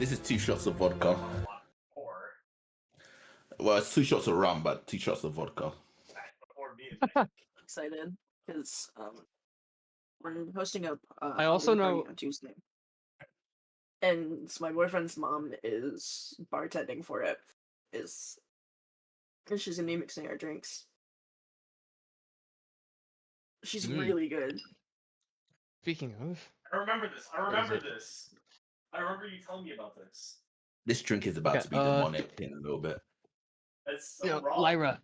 This is 2 shots of vodka. Well, it's 2 shots of rum, but 2 shots of vodka. Excited because we're hosting a I also holiday party know- on Tuesday, and my boyfriend's mom is bartending for it. And she's gonna be mixing our drinks. She's really good. Speaking of, I remember this. I remember you telling me about this. This drink is about Okay, to be demonic in a little bit. It's so wrong. Lyra,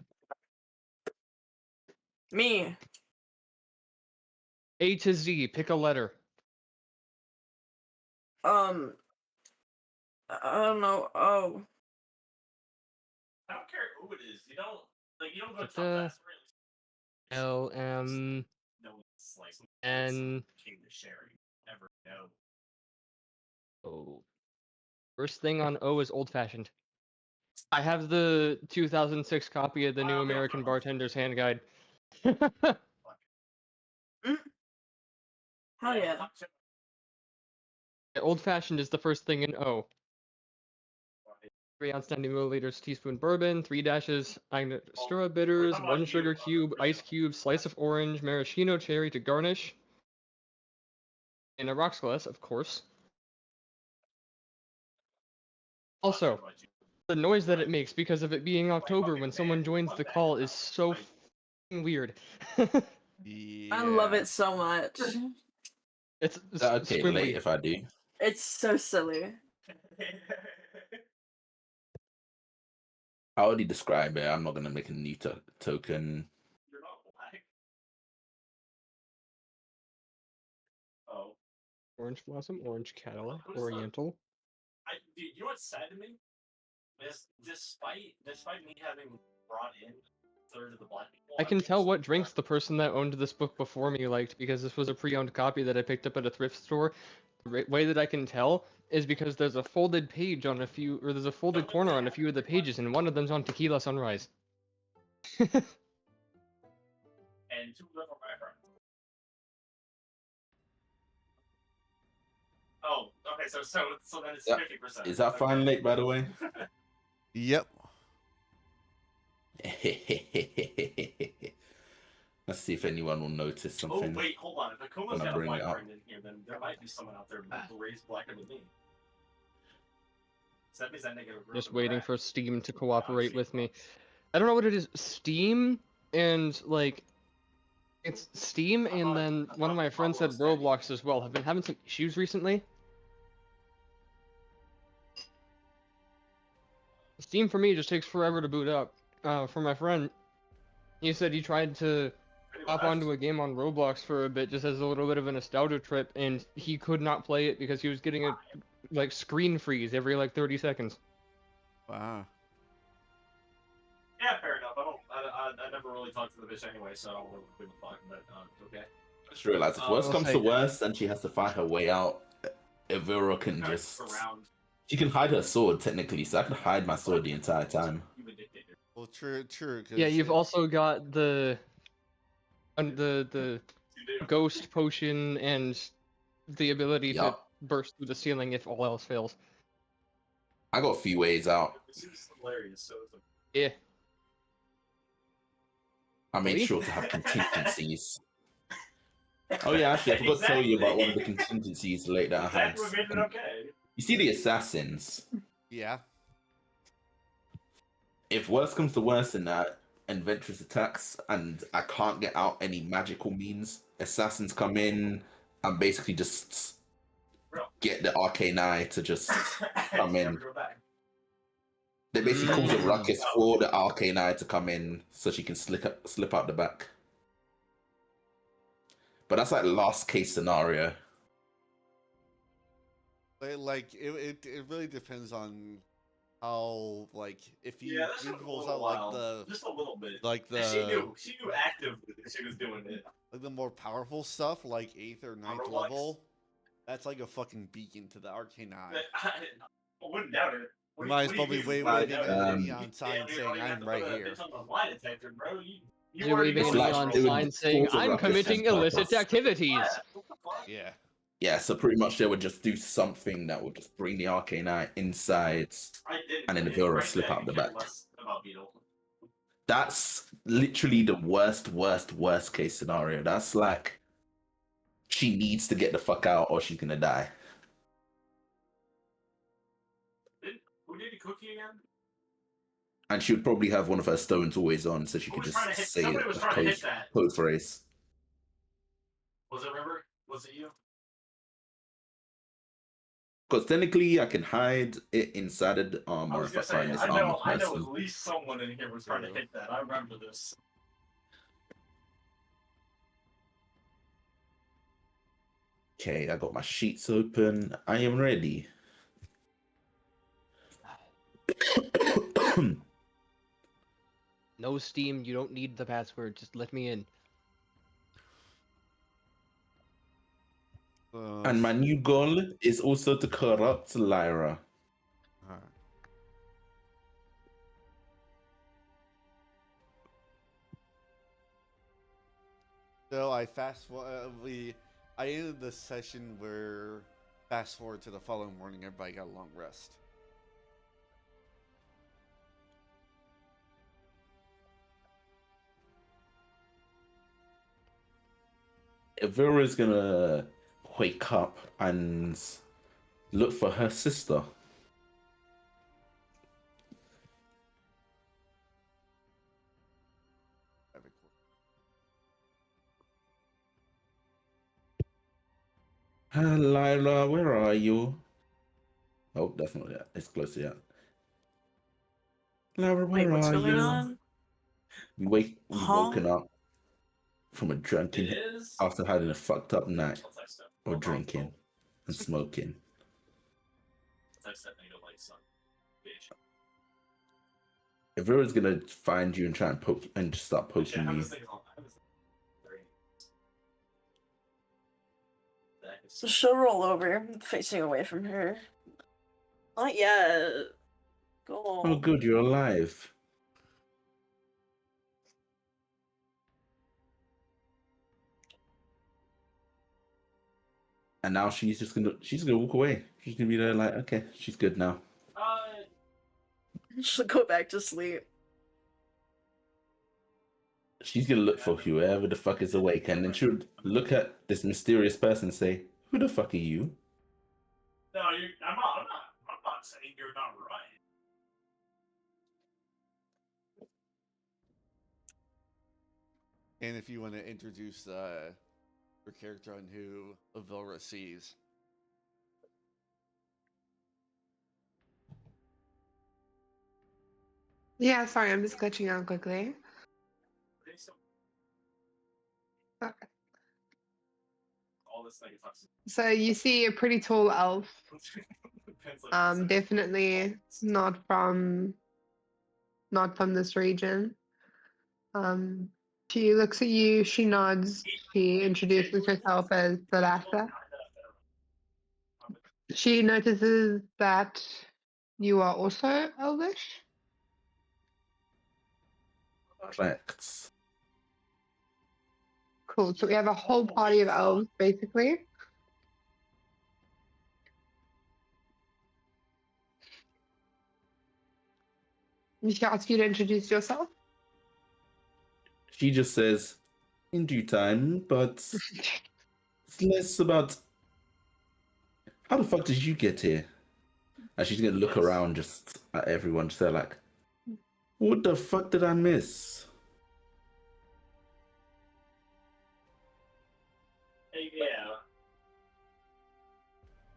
Me. A to Z, pick a letter. I don't know. Oh, I don't care who it is. You don't go It's, to fast L M no one's like N king to sharing. Never know. O. First thing on O is old fashioned. I have the 2006 copy of the New American Bartender's Hand Guide. hell yeah. Old fashioned is the first thing in O. 3 ounce 90 milliliters teaspoon bourbon, 3 dashes Angostura bitters, 1 sugar cube, ice cube, slice of orange, maraschino cherry to garnish. In a rocks glass, of course. Also, the noise that it makes because of it being October when someone joins the call is so f***ing weird. Yeah. I love it so much. It's Is that okay squimbly. late if I do? It's so silly. I already described it. I'm not gonna make a new token. You're not black. Oh. Orange blossom, orange Cadillac, oriental. Dude, you know what's sad to me? Despite me having brought in a third of the black people, I can tell what drinks the person that owned this book before me liked because this was a pre-owned copy that I picked up at a thrift store. The way that I can tell is because there's a folded page on a few, or there's a folded corner on a few of the pages, and one of them's on Tequila Sunrise. and 2 of them are my friends. Oh, okay, so then it's Yeah. 50%. Is that fine late, by the way? Yep. Let's see if anyone will notice something. Oh wait, hold on. If Akuma's when I got a bring it white up. friend in here, then there might be someone out there who raised blacker than me. So that means that nigga Just waiting for Steam to cooperate with me. I don't know what it is. Steam and like, it's Steam and then one of my friends said Roblox as well. Have been having some issues recently. Steam for me just takes forever to boot up. For my friend, he said he tried to hop onto a game on Roblox for a bit just as a little bit of a nostalgia trip, and he could not play it because he was getting a like screen freeze every like 30 seconds. Wow. Yeah, fair enough. I never really talked to the bitch anyway, so I don't really give a fuck. But okay. I just realized if worst I'll comes say to that. worst and she has to find her way out, Evira can just... around. She can hide her sword, technically, so I could hide my sword the entire time. Well, true. 'Cause Yeah, you've also got the ghost potion and the ability to Yup. burst through the ceiling if all else fails. I got a few ways out. This is hilarious. So it's Yeah. I made Really? sure to have contingencies. Oh yeah, actually, I forgot to tell you about one of the Exactly. contingencies late that I had. Exactly what made it okay. You see the assassins. Yeah. If worst comes to worst in that, and Ventress attacks, and I can't get out any magical means, assassins come in and basically just get the arcane eye to just come in. Never go back. They basically cause a ruckus for the arcane eye to come in so she can slip out the back. But that's like last case scenario. Like it really depends on how, like, if you Yeah, that took a pulls little out while. Just a little bit. like And she the knew actively that she was doing it. like the more powerful stuff, like 8th or 9th Roblox. level, that's like a fucking beacon to the arcane eye. But I wouldn't doubt it. You might as well be waving a neon sign saying, "I'm right here." You're waving a It's like neon doing sign saying, total I'm ruckus committing and illicit purpose. activities. Yeah. Yeah, so pretty much they would just do something that would just bring the arcane eye inside, I did. and then the I Vilra right slip there, out the I cared back. less about Beetle. That's literally the worst case scenario. That's like she needs to get the fuck out or she's gonna die. Who did the cookie again? And she would probably have one of her stones always on so she Who could was trying just to hit? say Somebody it was as trying to hit that. code phrase. Was it River? Was it you? Because technically I can hide it inside of the I armor was if I gonna say, find this I armor know at person. least someone in here was trying to hit that. I remember this. Okay, I got my sheets open. I am ready. No Steam, you don't need the password. Just let me in. And my new goal is also to corrupt Lyra. Alright. So I I ended the session where fast forward to the following morning, everybody got a long rest. Vera's gonna wake up and look for her sister. Lyra, where are you? Oh, that's not yet. It's closer yet. Lyra, Wait, where what's are going you? on? We've Huh? woken up from a It drunken is. after having a fucked up night I'll text them. or I'll drinking and smoking. text that nigga like son. Bitch. Vera's gonna find you and try and poke and just start Shit, poking how you. this thing is on? How this thing That is- She'll roll over, facing away from her. Not yet. Go Oh, on. good, you're alive. And now she's gonna walk away. She's gonna be there like, okay, she's good now. She'll go back to sleep. She's gonna look for whoever the fuck is awake, and then she'll look at this mysterious person and say, "Who the fuck are you?" No, I'm not saying you're not right. And if you want to introduce your character on who Avilra sees. Yeah, sorry, I'm just glitching out quickly. Okay. All this thing is So you see a pretty tall elf. Definitely not from this region. She looks at you, she nods, she introduces herself as Thalasha. She notices that you are also elvish. Correct. Cool. So we have a whole party of elves, basically. She asks you to introduce yourself. She just says, "In due time," but it's less about how the fuck did you get here? And she's gonna look around just at everyone, just there like, "What the fuck did I miss?" Yeah.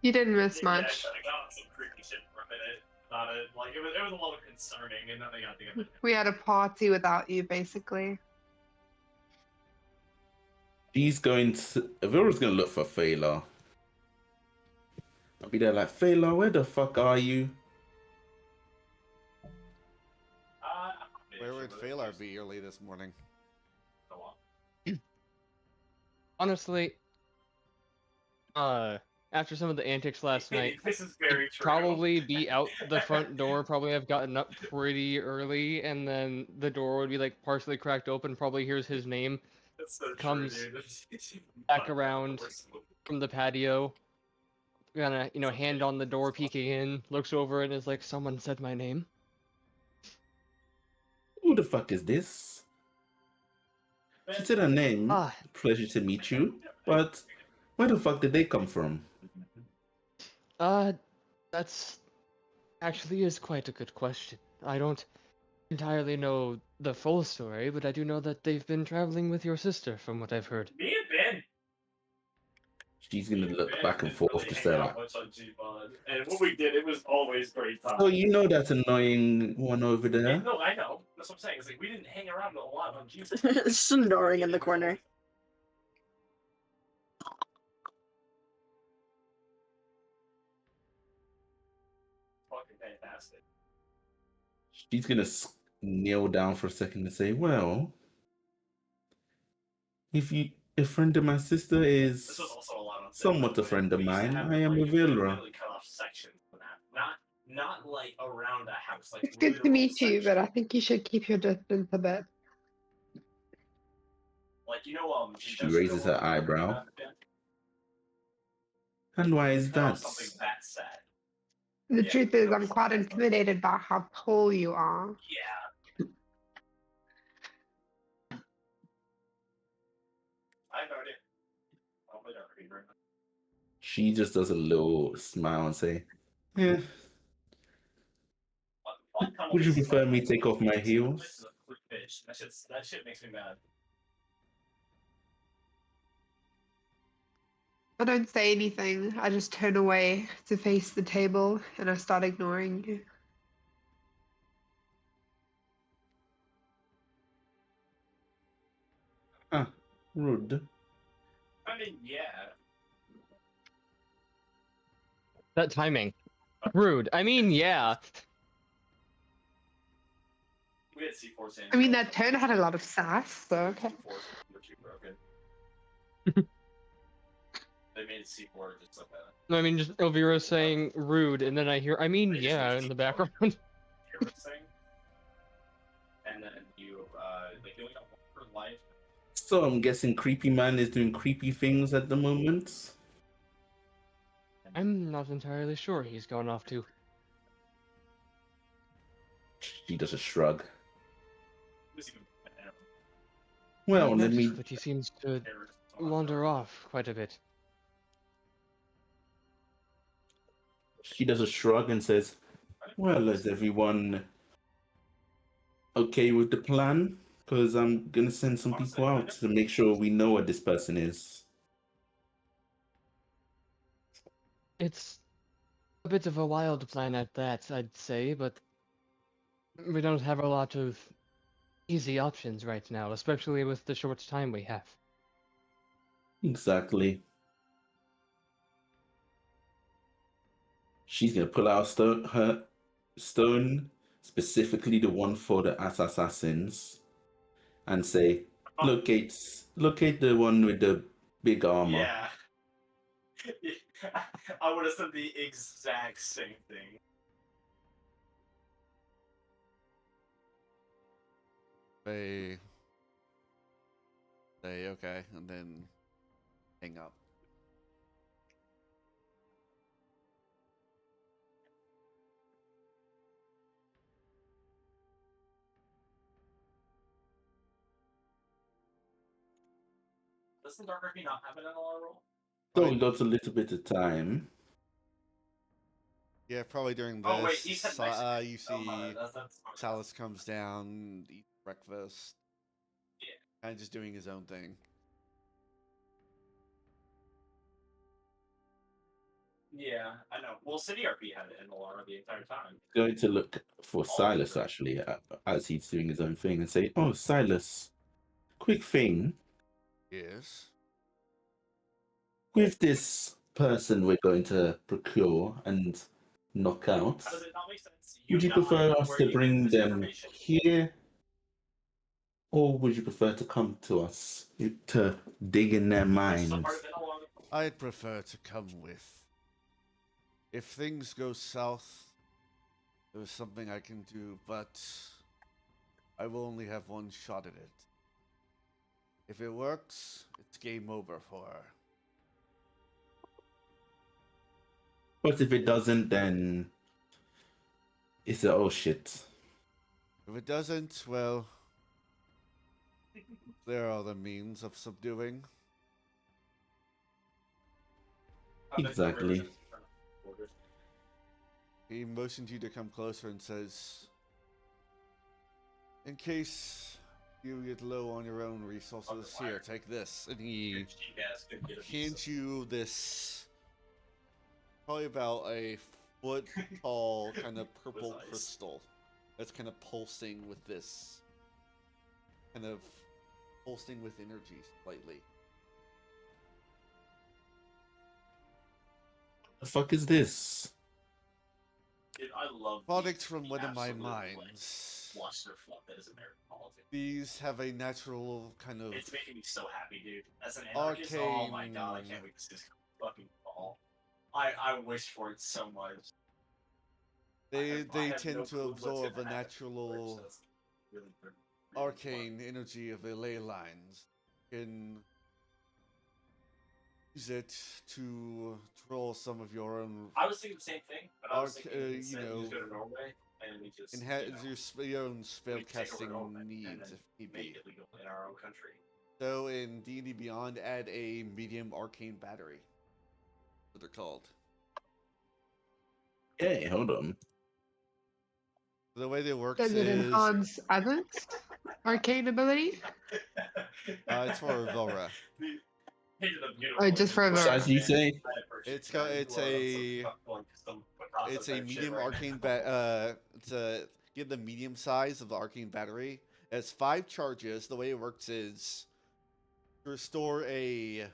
You didn't miss Yeah, I much. got some creepy shit from it about it. Like it was a little concerning, and nothing I think of it. We had a party without you, basically. She's going to. Avira's gonna look for Phalar. I'll be there like, "Phalar, where the fuck are you?" Where would Phalar be early this morning? Honestly, after some of the antics last night, This is very he'd true. probably be out the front door, probably have gotten up pretty early, and then the door would be like partially cracked open, probably hears his name, That's so comes true, dude. back around, from the patio, kind of, hand on the door, peeking in, looks over and is like, "Someone said my name." Who the fuck is this? She said her name. Ah, Pleasure to meet you. But where the fuck did they come from? that's actually is quite a good question. I don't entirely know the full story, but I do know that they've been traveling with your sister, from what I've heard. Me and Ben. She's gonna look Ben back and didn't forth really to hang say out that. much on G-Pod, and when we did, it was always great time. So you know that annoying one over there? No, I know. That's what I'm saying. It's like we didn't hang around a lot on G-Pod. Snoring in the corner. Fucking fantastic. She's gonna kneel down for a second and say, "Well, if a friend of my sister is This was also a lot on somewhat a friend of mine, I am a Vilra." Literally cut off sections from that. Not like around a house. Like It's good to literal meet you, but I section. think you should keep your distance a bit. Like She raises her eyebrow. And why is that? Something that sad. The Yeah, truth is, no, I'm quite that's- intimidated by how tall you are. Yeah. I have no idea. I'll put it over here. She just does a little smile and say, "Yeah, would you prefer me take off my heels?" That shit makes me mad. I don't say anything. I just turn away to face the table and I start ignoring you. Ah, rude. I mean, yeah. That timing. Rude. I mean, yeah. We had C4 San I mean, that turn had a lot of sass, so okay. They made C4 just like that. I mean, just Elvira saying rude, and then I hear, "I mean, They just yeah," made in the C4 background. everything. And then you only got one for life. So I'm guessing Creepy Man is doing creepy things at the moment. I'm not entirely sure he's gone off to. She does a shrug. It was even better. Well, I've let me. noticed that he seems to wander off quite a bit. She does a shrug and says, "Well, is everyone okay with the plan? Because I'm gonna send some people out to make sure we know what this person is." It's a bit of a wild plan at that, I'd say, but we don't have a lot of easy options right now, especially with the short time we have. Exactly. She's gonna pull out her stone, specifically the one for the assassins, and say, "Locate the one with the big armor." Yeah. I would have said the exact same thing. They say okay, and then hang up. Doesn't Dark Rugby not have an NLR role? So we got a little bit of time. Yeah, probably during this. Oh wait, he said Mexican. You see, That's Salas comes down, eats breakfast. Yeah. Kind of just doing his own thing. Yeah, I know. Well, City RP had an NLR the entire time. Going to look for Silas actually as he's doing his own thing and say, "Oh, Silas, quick thing. Yes. With this person we're going to procure and knock out, How does it not make sense? would you not prefer know us where to you get bring this them information? here, or would you prefer to come to us to dig in their This is a minds?" part of NLR. I'd prefer to come with. If things go south, there's something I can do, but I will only have one shot at it. If it works, it's game over for her. But if it doesn't, then it's a oh shit. If it doesn't, well, there are other means of subduing. Exactly. He motions you to come closer and says, in case you get low on your own resources, here, take this. And he hands you this, probably about a foot tall, kind of purple crystal that's kind of pulsing with this, kind of pulsing with energy slightly. The fuck is this? Dude, I love Product these from one of my absolute, like, mines. clusterfuck that is American politics. These have a natural kind of It's making me so happy, dude. As an anarchist, oh my god, I can't wait to see this fucking fall. I wish for it so much. They I have tend no to clue what's absorb gonna the happen, natural so it's really arcane energy of the ley lines. Can use it to troll some of your own I was thinking the same thing, but I was Arc- thinking you instead know, we just go to Norway and we just your own spell we take over casting Norway and needs then if need make be. it legal in our own country. So in D&D Beyond, add a medium arcane battery. What they're called. Hey, hold on. The way they work Does it is enhance Evan's arcane ability? it's for Velra. Oh, just for What size do you say? It's a medium arcane it's a give the medium size of the arcane battery. It's 5 charges. The way it works is to restore a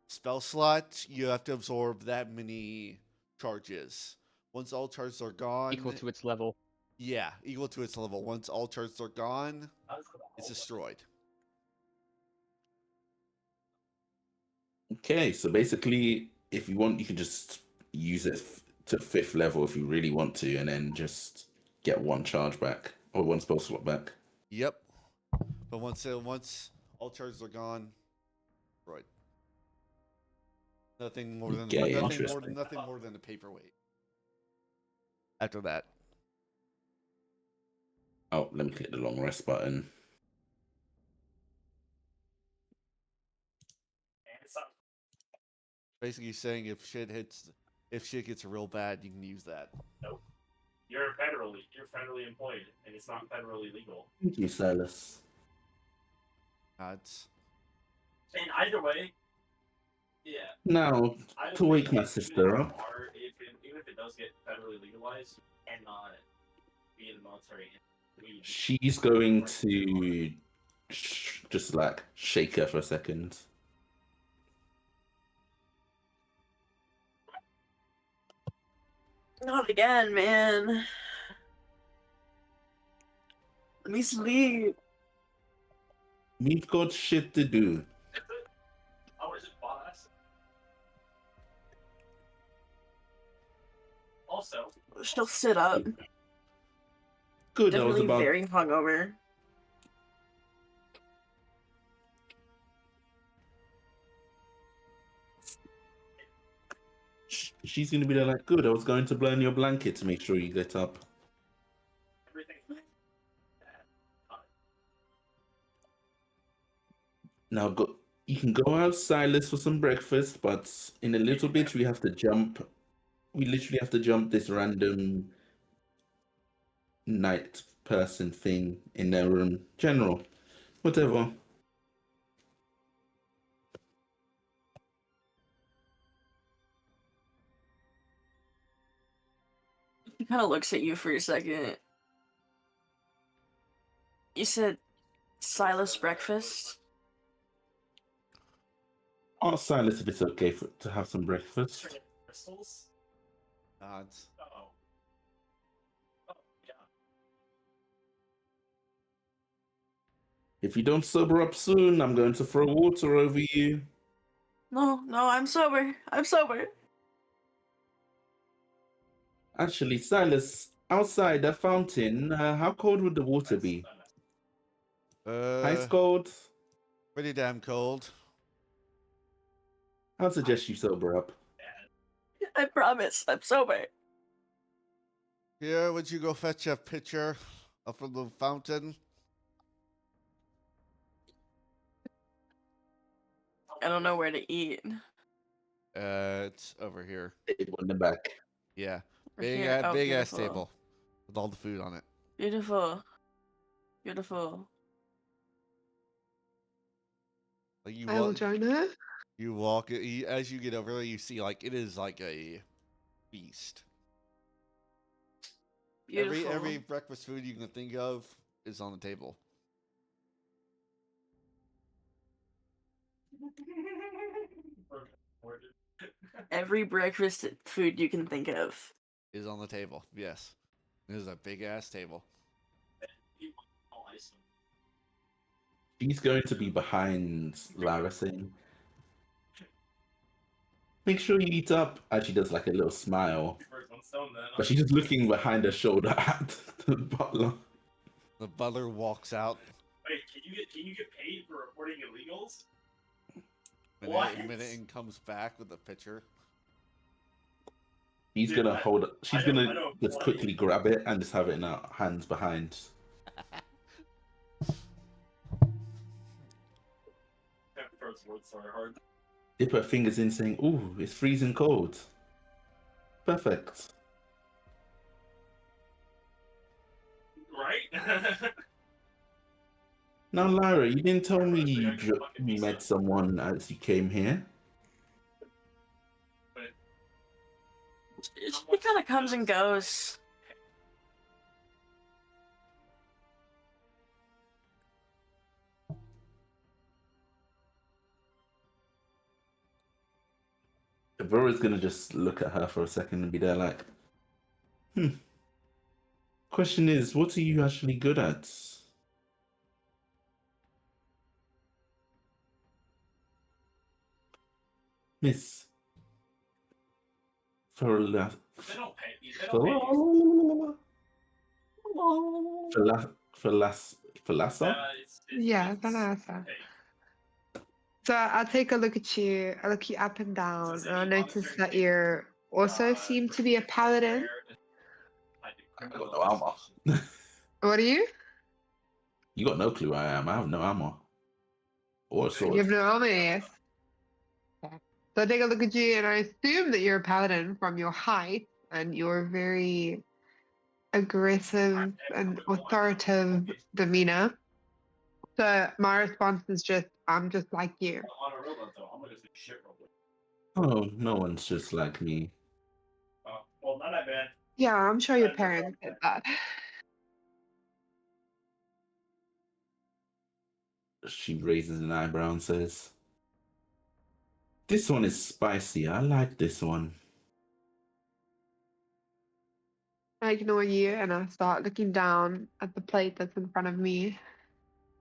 spell slot, you have to absorb that many charges. Once all charges are gone, Equal to its level. yeah, equal to its level. Once all charges are gone, it's destroyed. Okay, so basically, if you want, you can just use it to 5th level if you really want to, and then just get 1 charge back or 1 spell slot back. Yep. But once all charges are gone, destroyed. Nothing more than Okay, interesting. nothing more than a paperweight. After that. Oh, let me click the long rest button. Basically saying if shit gets real bad, you can use that. Nope. You're federally employed, and it's not federally legal. Thank you, Silas. It's And either way, yeah. Now, Either to way, wake my sister up. Even if it does get federally legalized, you cannot be in the military. She's going to just like shake her for a second. Not again, man. Let me sleep. We've got shit to do. Oh, is it boss? Also, She'll sit up. Good, I was Definitely about. very hungover. She's gonna be there like, good, I was going to blow in your blanket to make sure you get up. everything. Now go. You can go out, Silas, for some breakfast, but in a little bit we have to jump. We literally have to jump this random night person thing in their room. General, whatever. He kind of looks at you for a second. You said Silas breakfast? Ask Silas if it's okay to have some breakfast. Crystals? Nods. Oh. Oh, yeah. If you don't sober up soon, I'm going to throw water over you. No, I'm sober. I'm sober. Actually, Silas, outside that fountain, how cold would the water be? Ice cold? Pretty damn cold. I'd suggest you sober up. I promise. I'm sober. Here, would you go fetch a pitcher up from the fountain? I don't know where to eat. It's over here. Table in the back. Yeah, Or here. Oh, big ass beautiful. table with all the food on it. Beautiful. Beautiful. Like I will join her. you walk as you get over there, you see like it is like a feast. Beautiful. Every breakfast food you can think of is on the table. Every breakfast food you can think of. Is on the table. Yes, it is a big ass table. She's going to be behind Lara saying, make sure you eat up. And she does like a little smile. But she's just looking behind her shoulder at the butler. The butler walks out. Wait, can you get paid for reporting illegals? Minute and comes back with a pitcher. She's Dude, gonna hold it. She's gonna know just plenty. quickly grab it and just have it in her hands behind. First word sorry hard. Dip her fingers in saying, ooh, it's freezing cold. Perfect. Right? Now, Lyra, you didn't tell me Yeah, you, I can fucking you be met so- someone as you came here. It kind of comes and goes. Aurora's gonna just look at her for a second and be there like, question is, what are you actually good at? Miss Farla... They don't pay you. They don't pay you. Falasa? Yeah, Vanessa. So I take a look at you. I look you up and down, and I notice that you also seem to be a paladin. I got no armor. What are you? You got no clue I am. I have no armor. Or a You sword. have no armor, yes. So I take a look at you, and I assume that you're a paladin from your height and your very aggressive and authoritative demeanor. So my response is just, I'm just like you. On a real note, though, I'm gonna do shit real quick. Oh, no one's just like me. Well, not that bad. Yeah, I'm sure your parents did that. She raises an eyebrow and says, this one is spicy. I like this one. I ignore you and I start looking down at the plate that's in front of me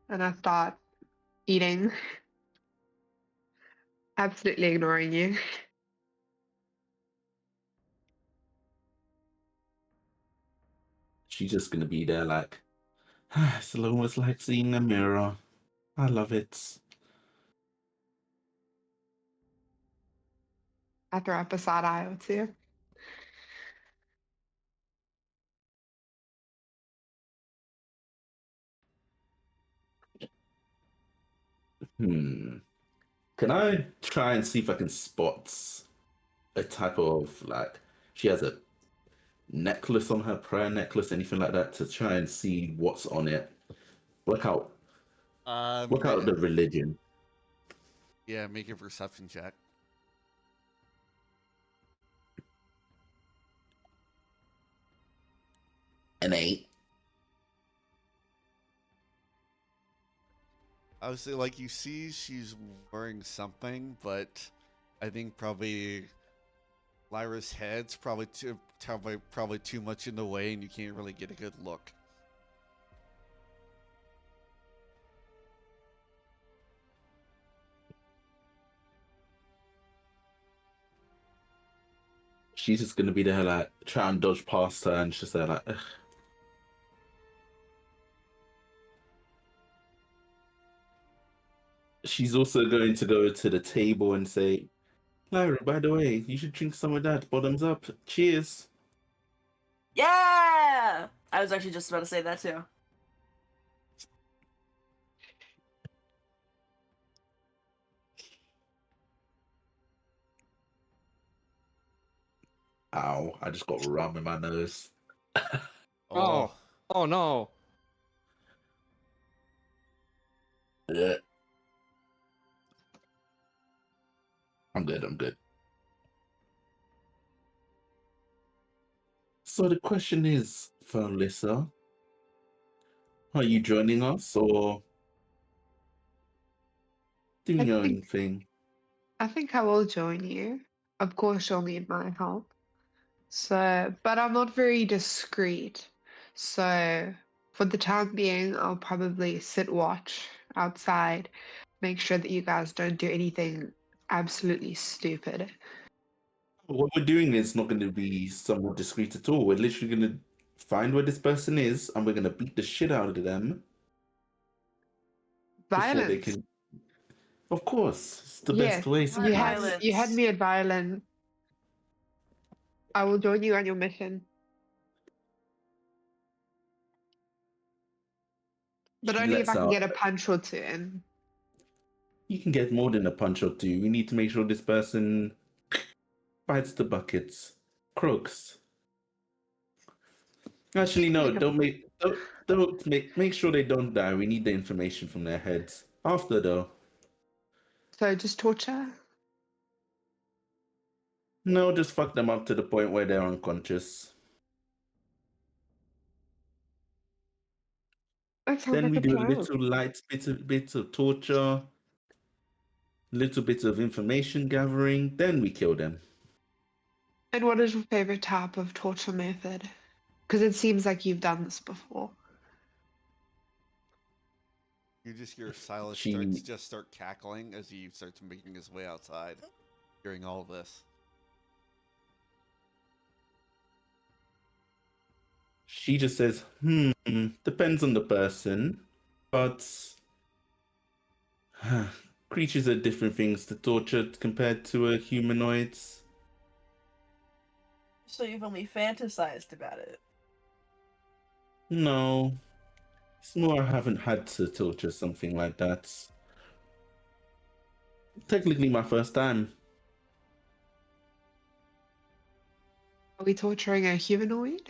and I start eating, absolutely ignoring you. She's just gonna be there like, it's almost like seeing a mirror. I love it. I throw up a side eye or two. Can I try and see if I can spot a type of like she has a necklace on her, prayer necklace, anything like that, to try and see what's on it. Work out the religion. Yeah, make a perception check. An 8. I would say, like, you see she's wearing something, but I think probably Lyra's head's probably too much in the way, and you can't really get a good look. She's just gonna be there like try and dodge past her, and she's there like, ugh. She's also going to go to the table and say, Lyra, by the way, you should drink some of that. Bottoms up. Cheers. Yeah! I was actually just about to say that too. Ow, I just got rum in my nose. Oh, oh no. Yeah. I'm good, I'm good. So the question is, for Alyssa, are you joining us or doing I your own think thing? I think I will join you. Of course, you'll need my help. So, but I'm not very discreet. So, for the time being, I'll probably sit watch outside, make sure that you guys don't do anything absolutely stupid. What we're doing is not going to be somewhat discreet at all. We're literally going to find where this person is and we're going to beat the shit out of them before they Violence. can. Of course, it's the Yes, best way you had sometimes. you had Violence. me at violence. I will join you on your mission, but She only if lets I can out. get a punch or two in. You can get more than a punch or two. We need to make sure this person bites the buckets, croaks. Actually, no. Make a- Don't make sure they don't die. We need the information from their heads. After though, So just torture. no, just fuck them up to the point where they're unconscious. That sounds Then like we a do a plan. little light bits of torture, little bits of information gathering. Then we kill them. And what is your favorite type of torture method? Because it seems like you've done this before. You just hear Silas She start cackling as he starts making his way outside, hearing all this. she just says, depends on the person, but creatures are different things to torture compared to a humanoids. So you've only fantasized about it. No, it's more I haven't had to torture something like that. Technically, my first time. Are we torturing a humanoid?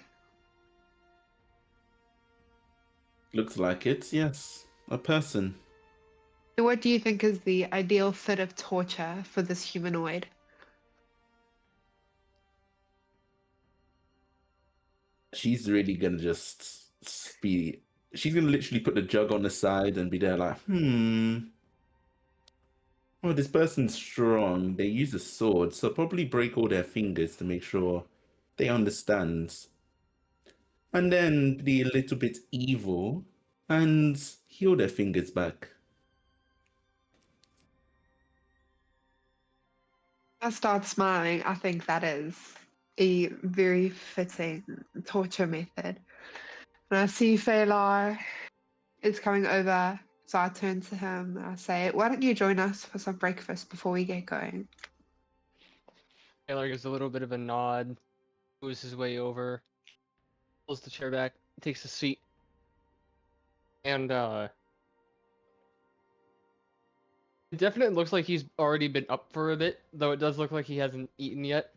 Looks like it, yes. A person. So what do you think is the ideal fit of torture for this humanoid? She's really gonna just be. She's gonna literally put the jug on the side and be there like, Oh, this person's strong. They use a sword, so probably break all their fingers to make sure they understand. And then be a little bit evil and heal their fingers back. I start smiling. I think that is a very fitting torture method. And I see Phalar is coming over, so I turn to him and I say, "Why don't you join us for some breakfast before we get going?" Taylor gives a little bit of a nod, moves his way over, pulls the chair back, takes a seat, and it definitely looks like he's already been up for a bit, though it does look like he hasn't eaten yet.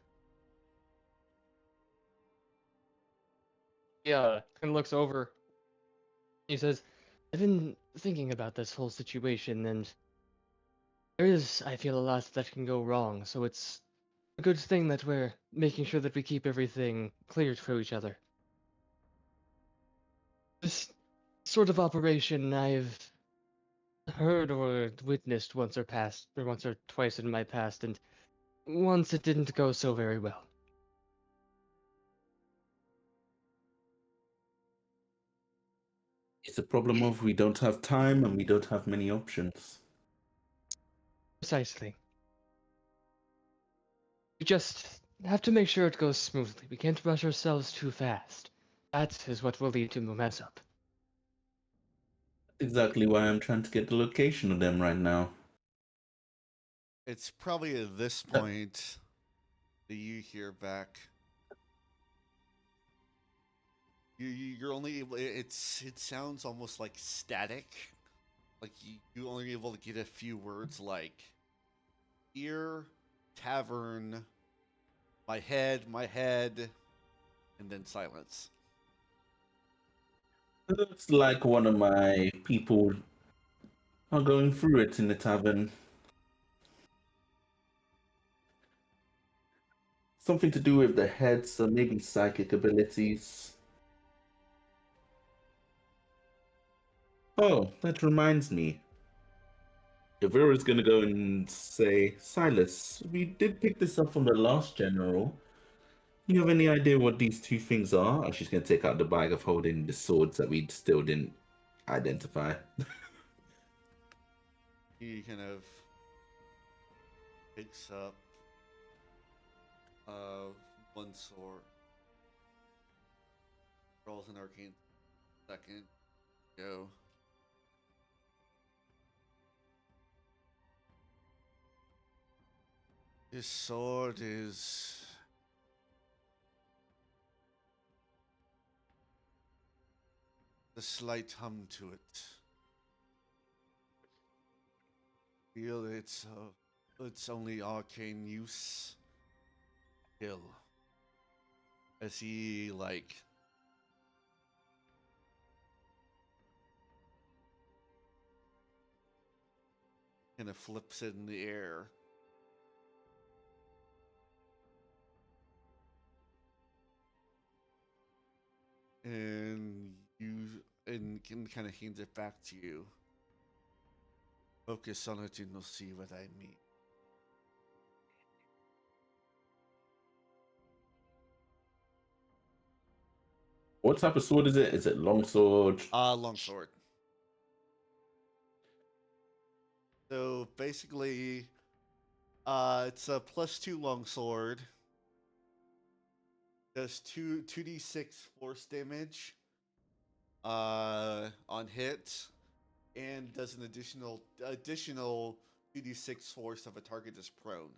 Yeah, and looks over. He says, I've been thinking about this whole situation, and there is, I feel, a lot that can go wrong, so it's a good thing that we're making sure that we keep everything cleared for each other. This sort of operation I've heard or witnessed once or twice in my past, and once it didn't go so very well. It's a problem of we don't have time and we don't have many options. Precisely. We just have to make sure it goes smoothly. We can't rush ourselves too fast. That is what will lead to a mess up. Exactly why I'm trying to get the location of them right now. It's probably at this point that you hear back. You're only able. It sounds almost like static. Like you only able to get a few words like ear, tavern, my head, and then silence. Looks like one of my people are going through it in the tavern. Something to do with the head, so maybe psychic abilities. Oh, that reminds me. If Vera's gonna go and say, Silas, we did pick this up from the last general. You have any idea what these two things are? Or she's gonna take out the bag of holding the swords that we still didn't identify. He kind of picks up one sword, rolls an arcane second, go. This sword is a slight hum to it. Feel it's only arcane use. Kill. As he like kind of flips it in the air. And can kind of hands it back to you. Focus on it and you'll see what I mean. What type of sword is it? Is it longsword? Longsword. So basically, it's a +2 longsword. Does 2d6 force damage on hit, and does an additional 2d6 force if a target is prone.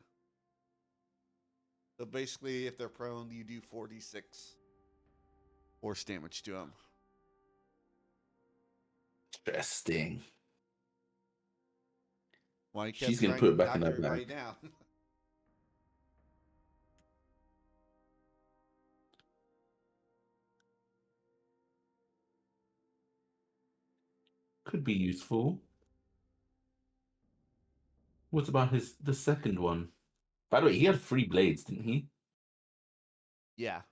So basically, if they're prone, you do 4d6 force damage to them. Interesting. Why She's gonna put it back in her bag. right now. Could be useful. What about the second one? By the way, he had 3 blades, didn't he? Yeah.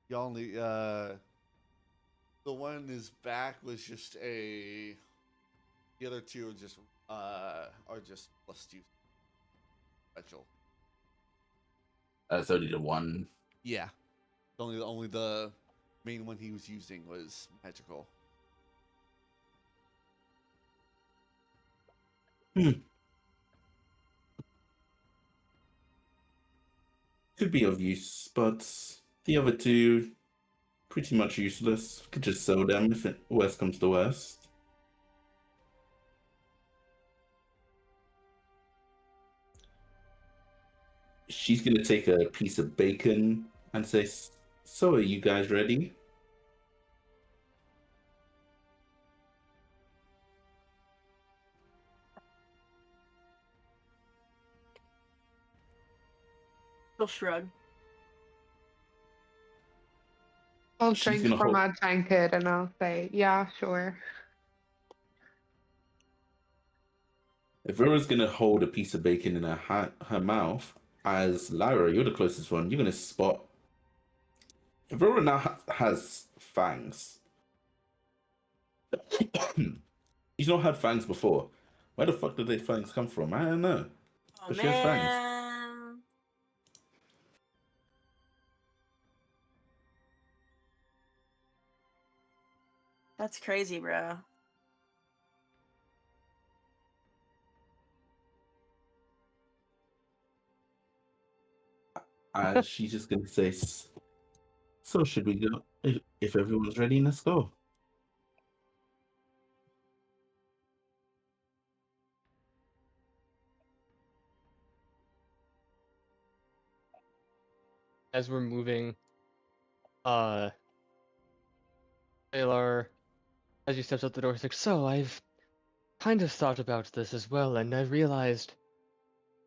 You only the one in his back was just the other two are just +2 special. That's only the one. Yeah. Only the main one he was using was magical. Could be of use, but the other two pretty much useless. Could just sell them if it worst comes to worst. She's gonna take a piece of bacon and say, "So, are you guys ready?" She'll shrug. I'll She's drink gonna from hold. a tankard and I'll say, yeah, sure. If Vera's gonna hold a piece of bacon in her mouth, as Lyra, you're the closest one, you're gonna spot. If Vera now has fangs. He's not had fangs before. Where the fuck did these fangs come from? I don't know. Oh But she has fangs. man. That's crazy, bro. She's just gonna say, "So should we go? If everyone's ready, let's go." as we're moving, Alar, as he steps out the door, he's like, "So I've kind of thought about this as well, and I realized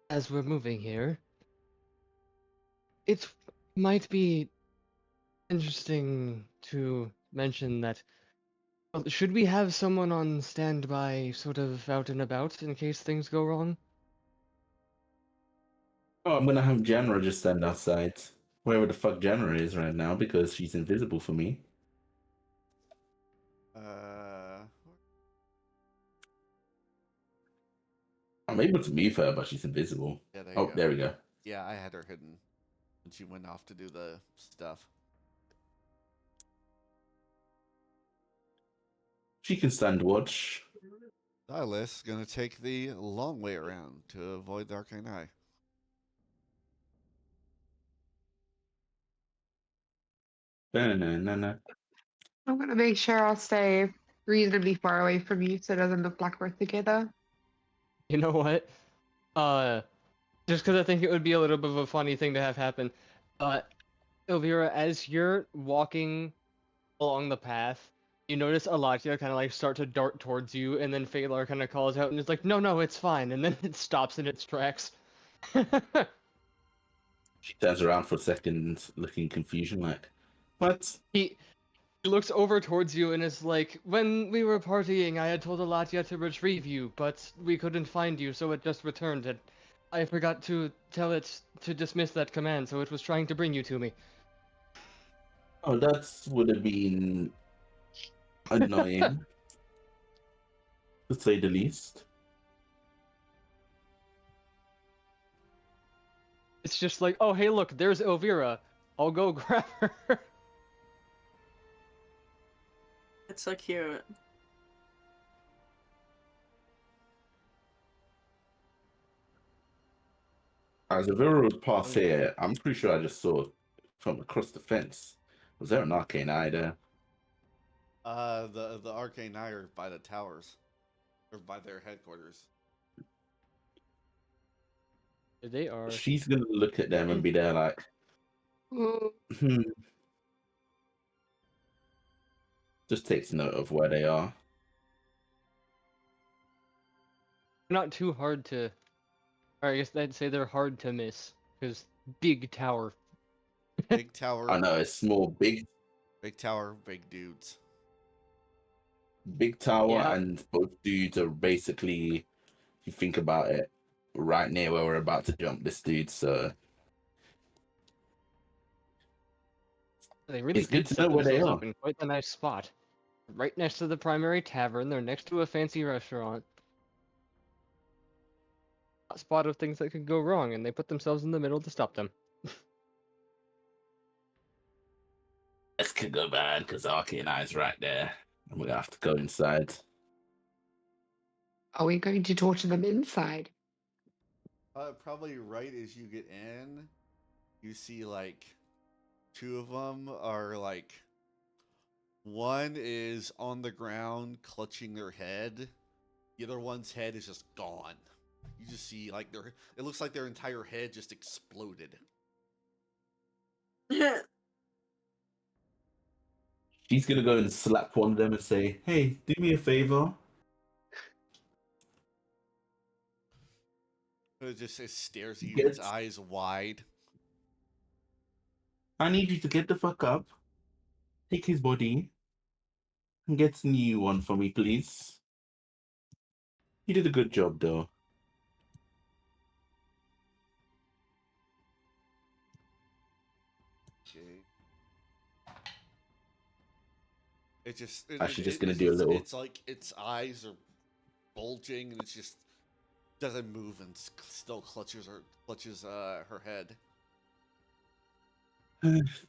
as we're moving here, it might be interesting to mention that should we have someone on standby, sort of out and about, in case things go wrong?" Oh, I'm gonna have Janra just stand outside, wherever the fuck Janra is right now, because she's invisible for me. I'm able to move her, but she's invisible. Yeah, there you Oh, go. there we go. Yeah, I had her hidden when she went off to do the stuff. She can stand watch. Silas gonna take the long way around to avoid the arcane eye. Na-na-na-na. I'm gonna make sure I'll stay reasonably far away from you so it doesn't look like we're together. You know what? Just because I think it would be a little bit of a funny thing to have happen. Elvira, as you're walking along the path, you notice Alatia kind of like start to dart towards you, and then Phalar kind of calls out and is like, "No, no, it's fine," and then it stops in its tracks. She turns around for a second, looking confusion, like, what? He looks over towards you and is like, "When we were partying, I had told Alatia to retrieve you, but we couldn't find you, so it just returned it. I forgot to tell it to dismiss that command, so it was trying to bring you to me." Oh, that would have been annoying, to say the least. It's just like, "Oh, hey, look, there's Elvira. I'll go grab her." It's so cute. As Avira would pass here, I'm pretty sure I just saw from across the fence. Was there an arcane eye there? The arcane eye are by the towers, or by their headquarters. They are. She's gonna look at them and be there like, Ooh. just takes note of where they are. Not too hard to. Or I guess I'd say they're hard to miss, because big tower. Big tower. I know it's small, big tower, big dudes. tower, Yeah. and both dudes are basically, if you think about it, right near where we're about to jump this dude. So They really it's good did to set know where they themselves are. up in quite a nice spot. Right next to the primary tavern, they're next to a fancy restaurant. A spot of things that could go wrong, and they put themselves in the middle to stop them. This could go bad because Arcane Eye's right there, and we're gonna have to go inside. Are we going to torture them inside? Probably right as you get in, you see like two of them are like, one is on the ground clutching their head, the other one's head is just gone. You just see like it looks like their entire head just exploded. She's gonna go and slap one of them and say, "Hey, do me a favor." It stares at you, Get- its eyes wide. I need you to get the fuck up, take his body, and get a new one for me, please. You did a good job, though. Okay. It just Actually, just gonna do a little. It's like its eyes are bulging and it just doesn't move and still clutches her head.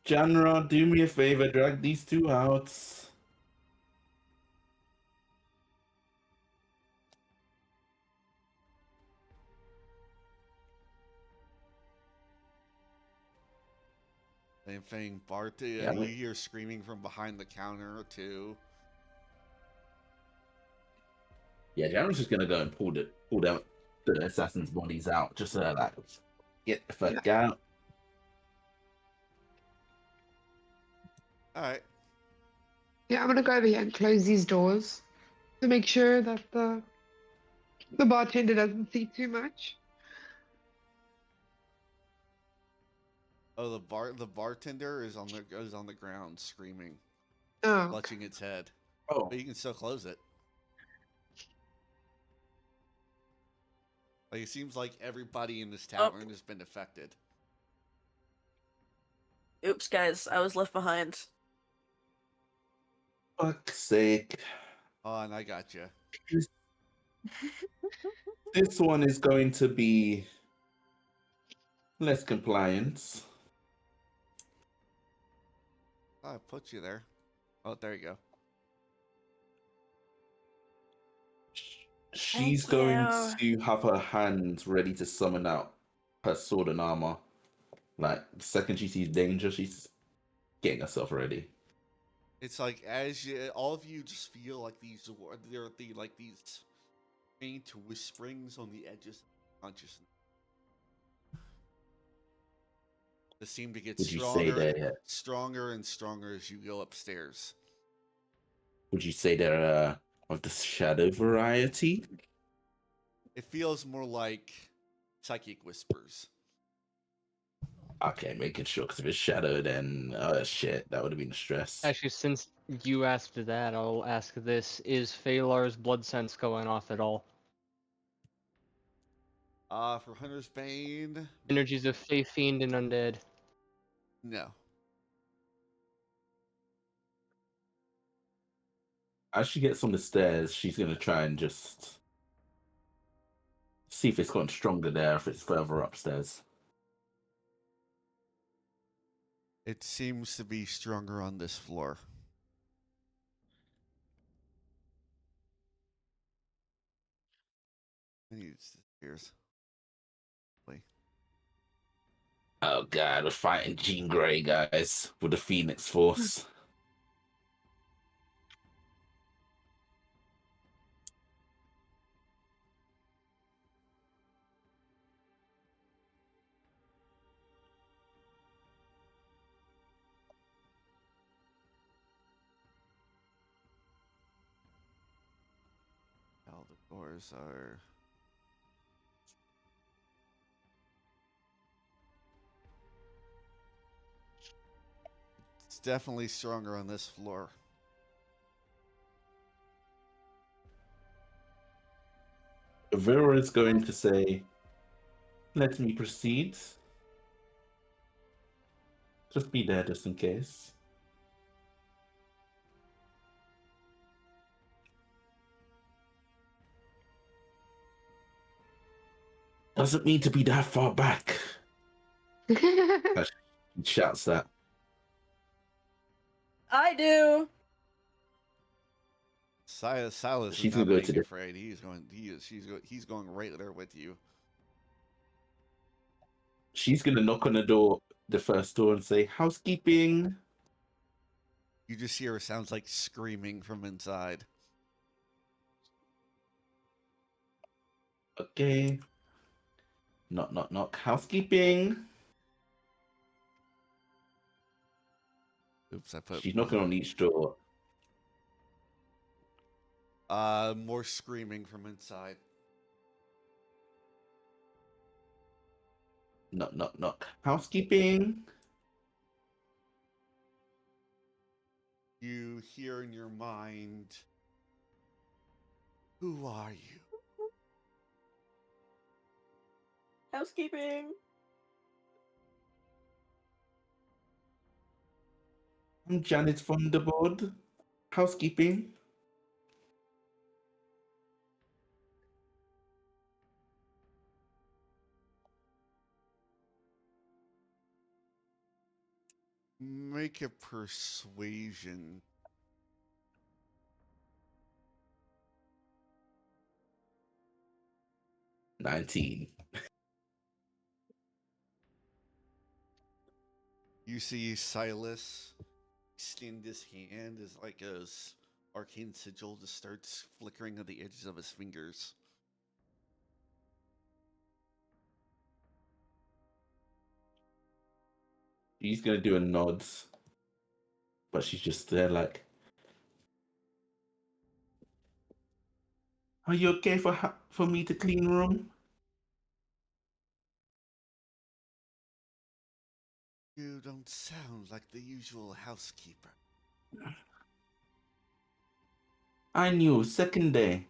Janra, do me a favor, drag these two out. Same thing, Bart. Yeah, You hear screaming from behind the counter too. Yeah, Janra's just gonna go and pull the assassins' bodies out, just so like, get the fuck out. All right. Yeah, I'm gonna go over here and close these doors to make sure that the bartender doesn't see too much. Oh, the bartender is on the ground screaming, Oh, clutching its head. Oh, But you can still close it. Like it seems like everybody in this tavern has been affected. Oops, guys, I was left behind. fuck's sake. Oh, and I got you. This one is going to be less compliance. Oh, I put you there. Oh, there you go. She's Thank going you. to have her hands ready to summon out her sword and armor. Like, the second she sees danger, she's getting herself ready. It's like all of you just feel like these faint whisperings on the edges of consciousness. They seem to get Would you say stronger and stronger as you go upstairs. Would you say they're of the shadow variety? It feels more like psychic whispers. Okay, making sure, because if it's shadow, then shit, that would have been a stress. Actually, since you asked that, I'll ask this: is Phalar's blood sense going off at all? For Hunter's Bane, Energies of Fae, Fiend, and Undead. no. As she gets on the stairs, she's gonna try and just see if it's gotten stronger there, if it's further upstairs. It seems to be stronger on this floor. I need stairs. Wait. Oh god, we're fighting Jean Grey, guys, with the Phoenix Force. All the doors are. It's definitely stronger on this floor. Vera is going to say, let me proceed. Just be there just in case. Doesn't mean to be that far back. He shouts that. I do. Silas She's is not gonna go to being the- afraid. He's going right there with you. She's gonna knock on the door, the first door, and say, housekeeping. You just hear sounds like screaming from inside. Okay. Knock, knock, knock. Housekeeping. Oops, I put She's knocking on each door. more screaming from inside. Knock, knock, knock. Housekeeping. You hear in your mind, who are you? Housekeeping. I'm Janet von der Board. Housekeeping. Make a persuasion. $19. You see Silas extend his hand as like a arcane sigil just starts flickering at the edges of his fingers. She's gonna do a nod, but she's just there like, "Are you okay for me to clean room?" You don't sound like the usual housekeeper. I knew. Second day.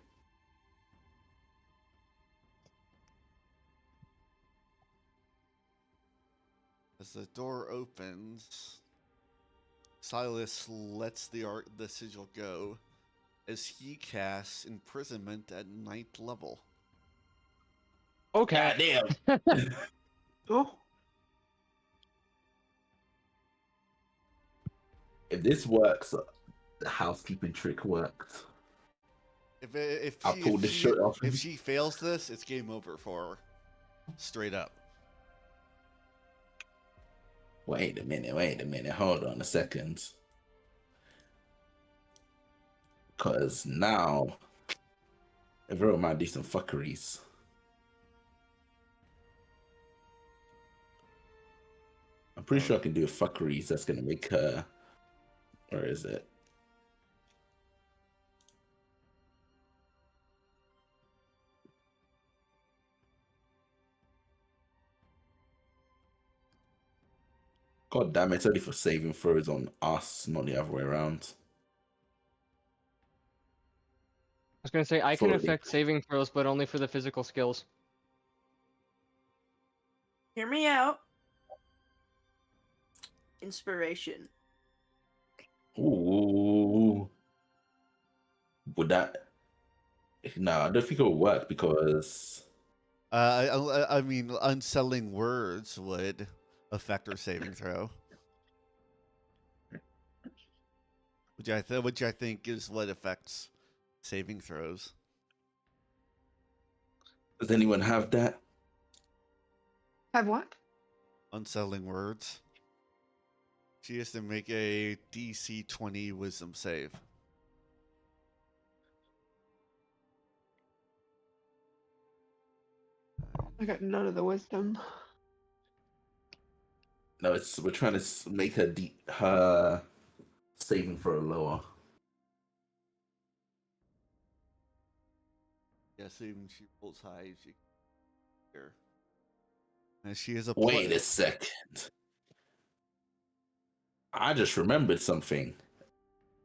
As the door opens, Silas lets the sigil go as he casts imprisonment at 9th level. Okay. God damn. Oh, If this works, the housekeeping trick worked. I pulled the shirt off. If she fails this, it's game over for her. Straight up. Wait a minute. Hold on a second. Because now, everyone might do some fuckeries. I'm pretty sure I can do a fuckeries that's going to make her... Where is it? God damn it, it's only for saving throws on us, not the other way around. I was gonna say I can Fully. affect saving throws, but only for the physical skills. Hear me out. Inspiration. Ooh. Would that... No, I don't think it would work because... I mean, unsettling words would affect her saving throw. Which I think is what affects saving throws. Does anyone have that? have what? Unsettling words. She has to make a DC 20 wisdom save. I got none of the wisdom. No, we're trying to make her saving throw lower. Yes, even she rolls high, she here. And she is a Wait a second. I just remembered something.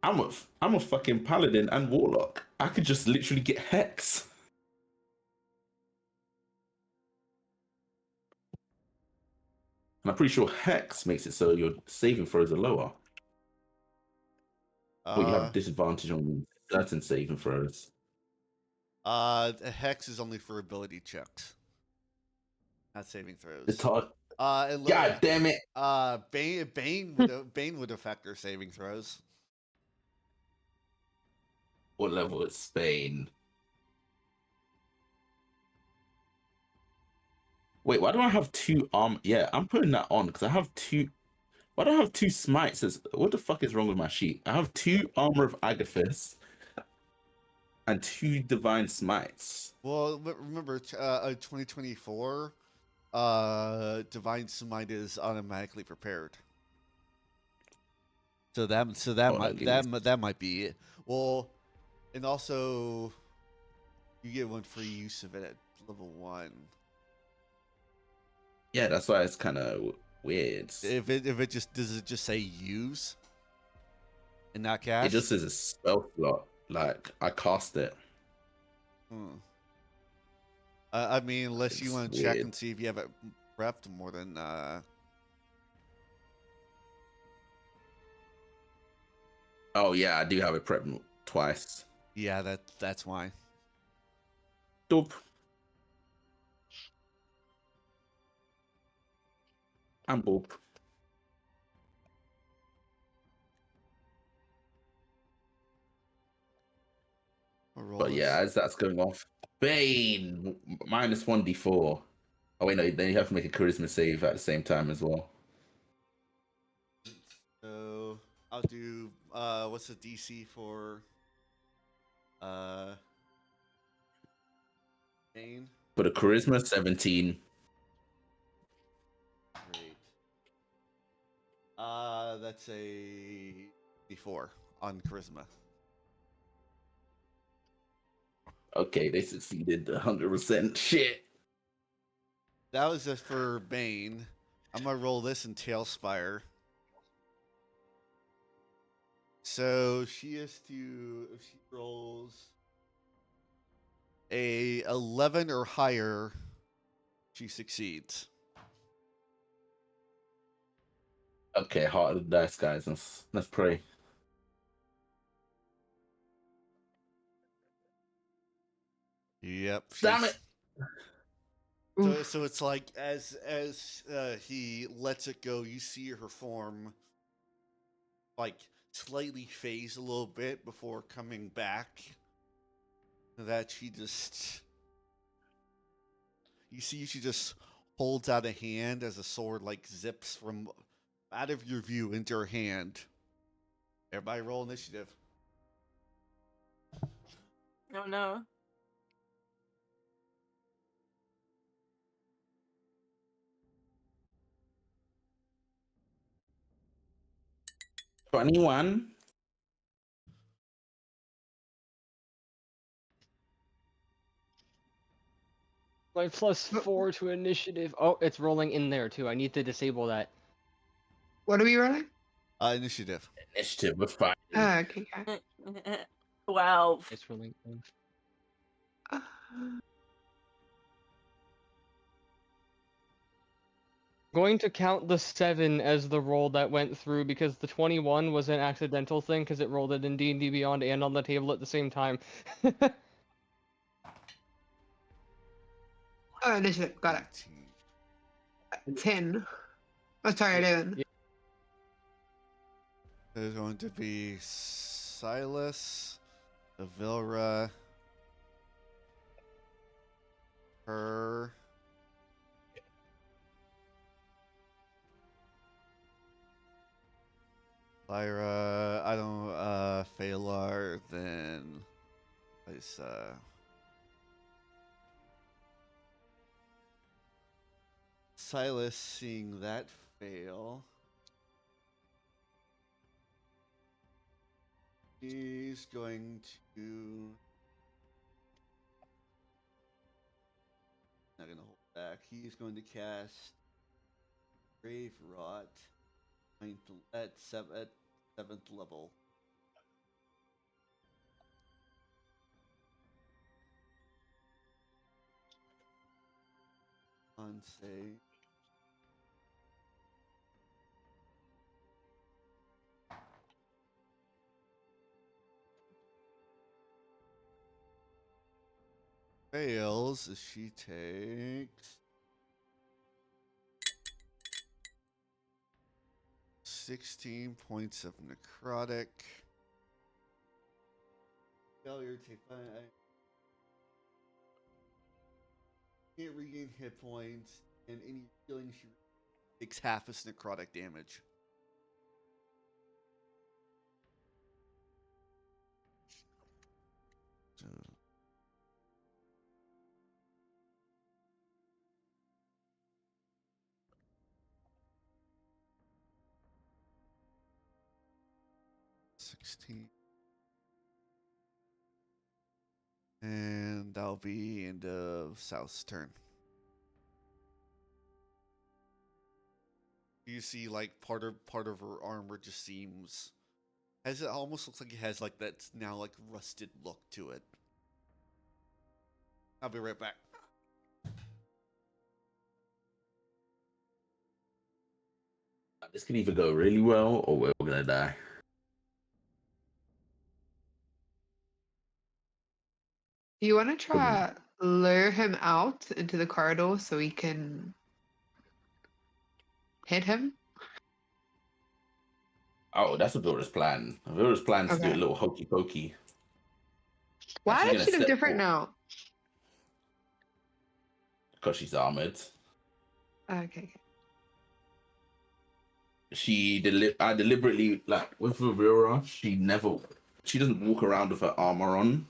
I'm a fucking paladin and warlock. I could just literally get hex. And I'm pretty sure hex makes it so your saving throws are lower. Or you have a disadvantage on certain saving throws. The hex is only for ability checks, not saving throws. The God God damn it! Bane would affect her saving throws. What level is Spain? Wait, why do I have two Yeah, I'm putting that on because I have two. Why do I have two smites? What the fuck is wrong with my sheet? I have two armor of Agathis and two divine smites. Well, but remember, 2024, divine smite is automatically prepared. So that might be it. Well, and also you get one free use of it at level 1. Yeah, that's why it's kind of weird. If it just does it just say use and not cast? It just says a spell slot. Like I cast it. I mean, unless you It's want to check weird. and see if you have it prepped more than Oh yeah, I do have it prepped twice. yeah, that's why. Dope. I'm boop. But yeah, as that's going off, Bane minus 1d4. Oh wait, no, then you have to make a charisma save at the same time as well. So I'll do what's the DC for Bane? For the charisma, 17. Great. That's a 24 on charisma. Okay, they succeeded 100%. Shit. That was just for Bane. I'm gonna roll this in Tailspire. So she has to, if she rolls a 11 or higher, she succeeds. Okay, heart of the dice, guys. Let's pray. Yep. Damn it! So it's like as he lets it go, you see her form like slightly phase a little bit before coming back. That she just, you see, she just holds out a hand as a sword like zips from out of your view into her hand. Everybody roll initiative. Oh no. $21. 5+4 to initiative. Oh, it's rolling in there too. I need to disable that. What are we rolling? Initiative. Initiative with 5. Oh, okay, okay. Wow. It's rolling in. Uh, Going to count the 7 as the roll that went through because the 21 was an accidental thing because it rolled it in D&D Beyond and on the table at the same time. Oh, initiative. Got it. 10. Oh, sorry, 11. Yeah. There's going to be Silas, Avilra, her, Lyra, I don't, Phalar, then it's, Silas seeing that fail. He's going to, not gonna hold back. He's going to cast Grave Rot at 7th level. On save. Fails as she takes 16 points of necrotic. Failure to can't regain hit points, and any healing she takes half as necrotic damage. So. And that'll be end of South's turn. You see, like part of her armor just seems, as it almost looks like it has like that now like rusted look to it. I'll be right back. This could either go really well or we're gonna die. Do you want to try lure him out into the corridor so we can hit him? Oh, that's Avilra's plan. Avilra's plan is to do a Okay. little hokey pokey. Why she's does gonna she look step different forward. now? Because she's armored. Okay. I deliberately, like with Avira, she doesn't walk around with her armor on.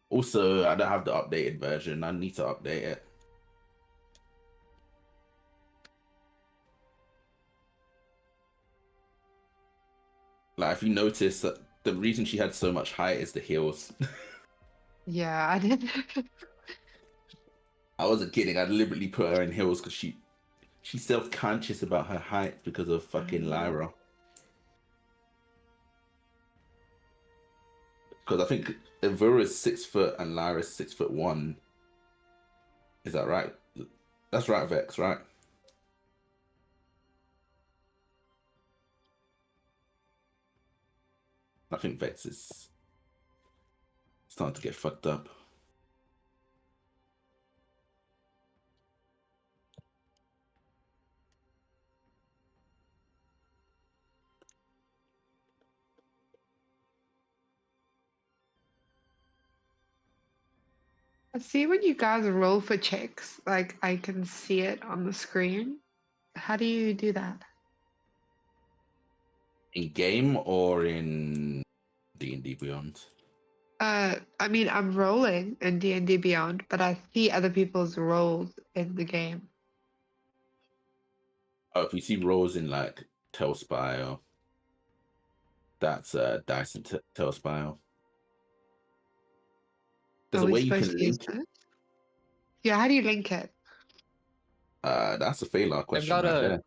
Also, I don't have the updated version. I need to update it. Like, if you notice that the reason she had so much height is the heels. Yeah, I did. I wasn't kidding. I deliberately put her in heels because she's self-conscious about her height because of fucking Lyra. Because I think Evura is 6 foot and Lyra is 6'1". Is that right? That's right, Vex, right? I think Vex is starting to get fucked up. I see when you guys roll for checks, like I can see it on the screen. How do you do that? In game or in D&D Beyond? I mean, I'm rolling in D&D Beyond, but I see other people's rolls in the game. Oh, if you see rolls in like Tailspire, that's dice and Tailspire. There's Are a we way you supposed can to use link it. this? Yeah, how do you link it? That's a Phalar question right there.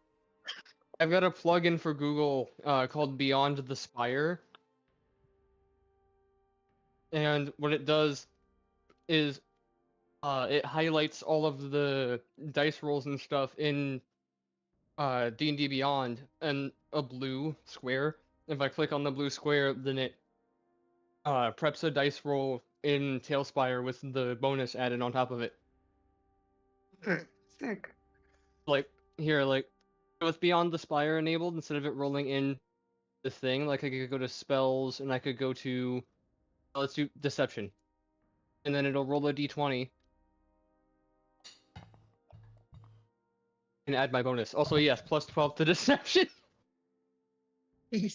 I've got a plugin for Google called Beyond the Spire. And what it does is it highlights all of the dice rolls and stuff in D&D Beyond and a blue square. If I click on the blue square, then it preps a dice roll in Tailspire with the bonus added on top of it. Sick. Like here, like with Beyond the Spire enabled, instead of it rolling in the thing, like I could go to spells and I could go to let's do deception, and then it'll roll a d20 and add my bonus. Also, yes, plus 12 to deception. I'm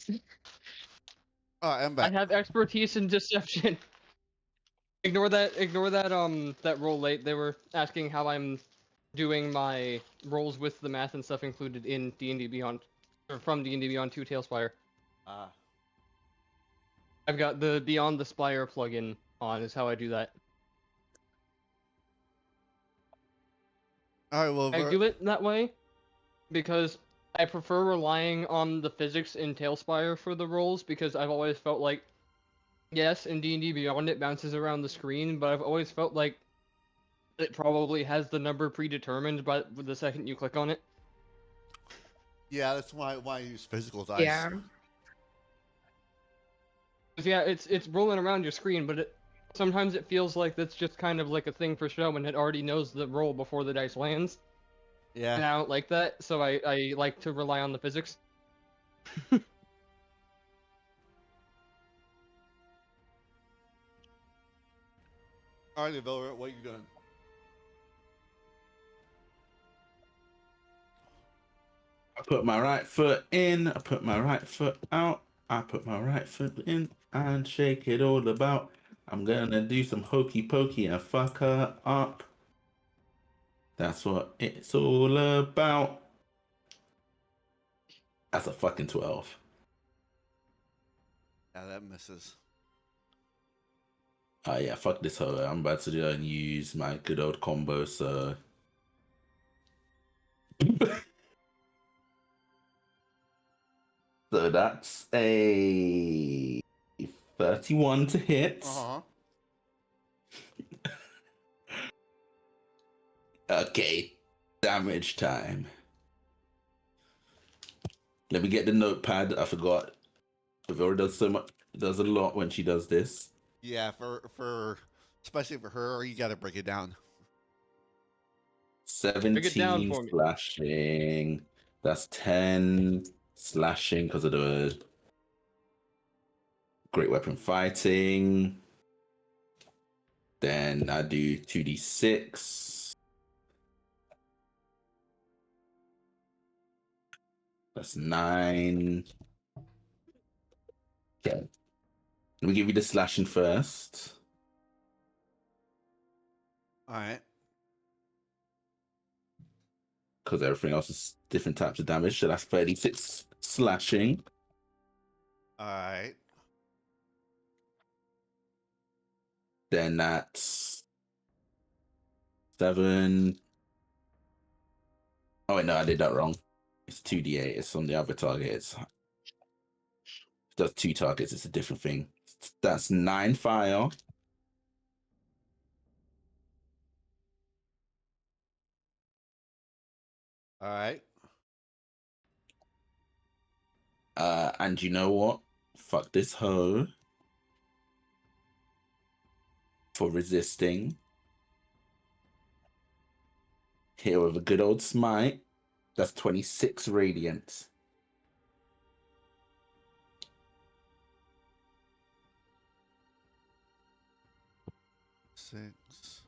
I back. have expertise in deception. Ignore that. Ignore that. That roll late. They were asking how I'm doing my rolls with the math and stuff included in D&D Beyond, or from D&D Beyond 2 Tailspire. Ah. I've got the Beyond the Spire plugin on. Is how I do that. All right. Well, I do it that way because I prefer relying on the physics in Tailspire for the rolls because I've always felt like, yes, in D&D Beyond it bounces around the screen, but I've always felt like it probably has the number predetermined by the second you click on it. yeah, that's why I use physical dice. Yeah. 'Cause, yeah, it's rolling around your screen, but sometimes it feels like that's just kind of like a thing for show, and it already knows the roll before the dice lands. Yeah. And I don't like that, so I like to rely on the physics. All right, Velvet, what you doing? I put my right foot in, I put my right foot out, I put my right foot in and shake it all about. I'm gonna do some hokey pokey and fuck her up. That's what it's all about. That's a fucking 12. Yeah, that misses. Yeah, fuck this hoe. I'm about to do and use my good old combo, so. So that's a 31 to hit. Uh-huh. Okay, damage time. Let me get the notepad. I forgot. Avora does so much, does a lot when she does this. Yeah, for especially for her, you got to break it down. 17 for me. slashing. That's 10 slashing because of the great weapon fighting. Then I do 2d6. That's 9. Okay. Let me give you the slashing first. All right. Because everything else is different types of damage. So that's 36 slashing. All right. Then that's 7. Oh wait, no, I did that wrong. It's 2d8. It's on the other target. It does 2 targets. It's a different thing. That's 9 fire. All right. And you know what? Fuck this hoe for resisting. Here with a good old smite. That's 26 radiant. Six.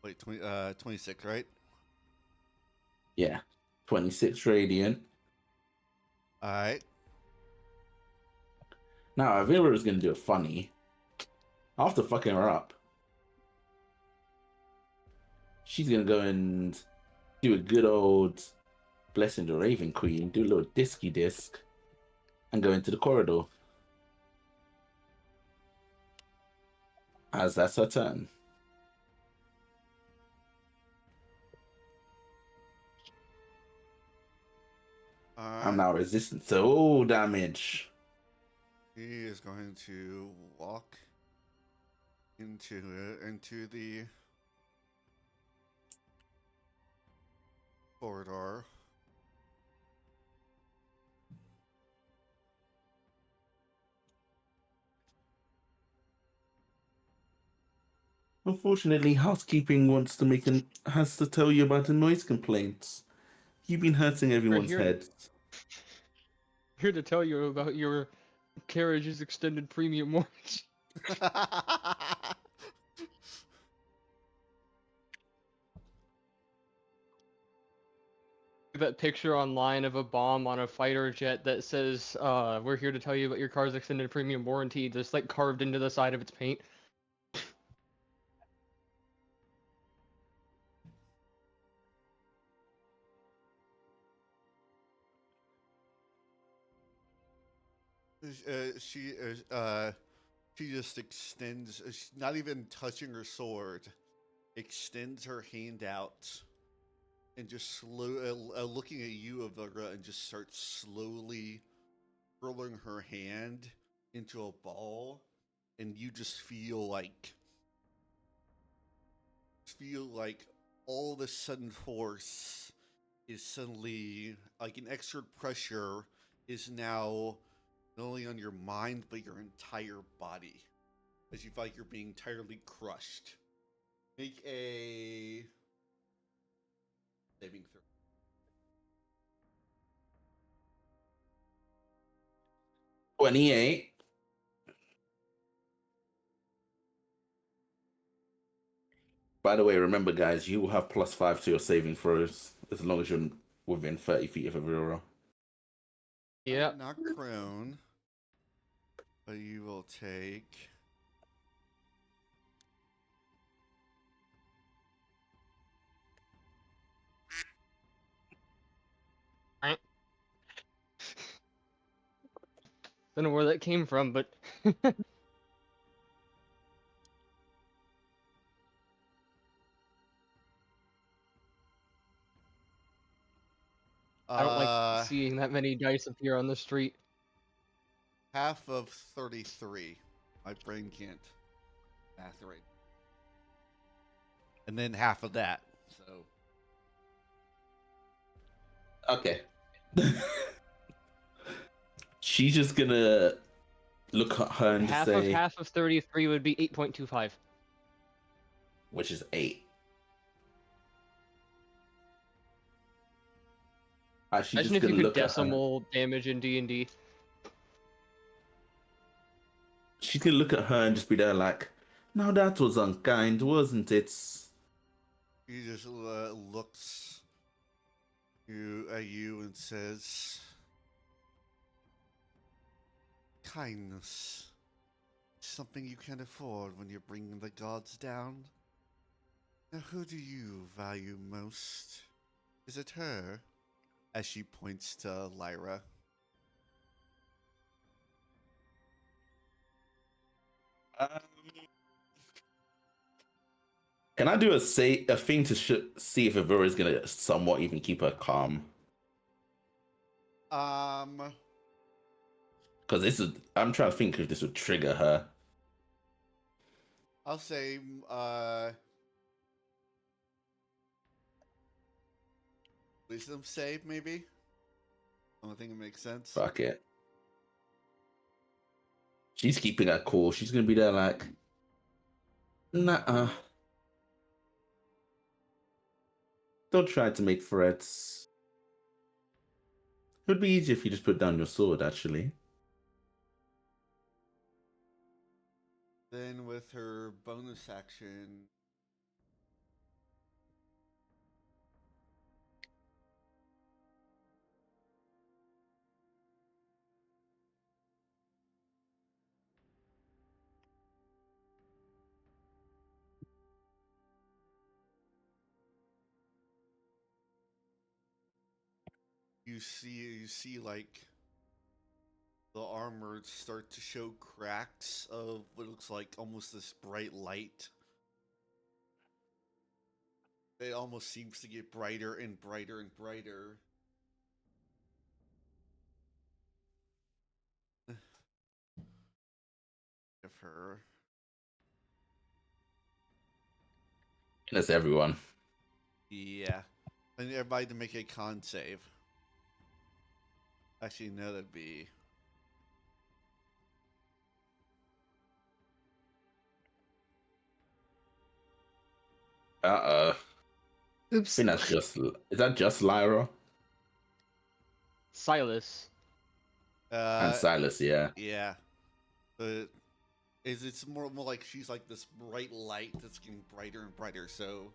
Wait, 26, right? Yeah, 26 radiant. All right. Now, if Vera was gonna do a funny, after fucking her up, she's gonna go and do a good old Blessing the Raven Queen, do a little disky disc, and go into the corridor. As that's her turn. All I'm right. now resistant to all damage. He is going to walk into the corridor. Unfortunately, housekeeping has to tell you about the noise complaints. You've been hurting everyone's here. heads. Here to tell you about your carriage's extended premium warranty. That picture online of a bomb on a fighter jet that says, "We're here to tell you about your car's extended premium warranty," just like carved into the side of its paint. She she just extends, not even touching her sword, extends her hand out and just looking at you, Avira, and just starts slowly curling her hand into a ball, and you just feel like all the sudden force is suddenly like an extra pressure is now not only on your mind but your entire body, as you feel like you're being entirely crushed. Make a saving throw. 28. By the way, remember, guys, you will have +5 to your saving throws as long as you're within 30 feet of a Vera. Yeah. Not prone, but you will take. Don't know where that came from, but I don't like seeing that many dice appear on the street. Half of 33. My brain can't math right. And then half of that. So Okay. She's just gonna look at her and just say, half of 33 would be 8.25. which is 8. She's Imagine just if gonna you could look at her. decimal damage in D&D. She's gonna look at her and just be there like, now that was unkind, wasn't it? he just looks at you and says, kindness. Something you can afford when you're bringing the gods down. Now, who do you value most? Is it her? As she points to Lyra. Um, can I do a thing to see if Avura is gonna somewhat even keep her calm? Because this is, I'm trying to think if this would trigger her. I'll say, wisdom save, maybe? I don't think it makes sense. Fuck it. She's keeping her cool. She's gonna be there like, nah. Don't try to make threats. It would be easier if you just put down your sword, actually. Then with her bonus action, you see like the armor start to show cracks of what looks like almost this bright light. It almost seems to get brighter and brighter and brighter. Of her. That's everyone. Yeah. I need everybody to make a con save. Actually, no, that'd be. I Oops. think that's just. Is that just Lyra Silas. and Silas? Yeah. Yeah. But it's more like she's like this bright light that's getting brighter and brighter. So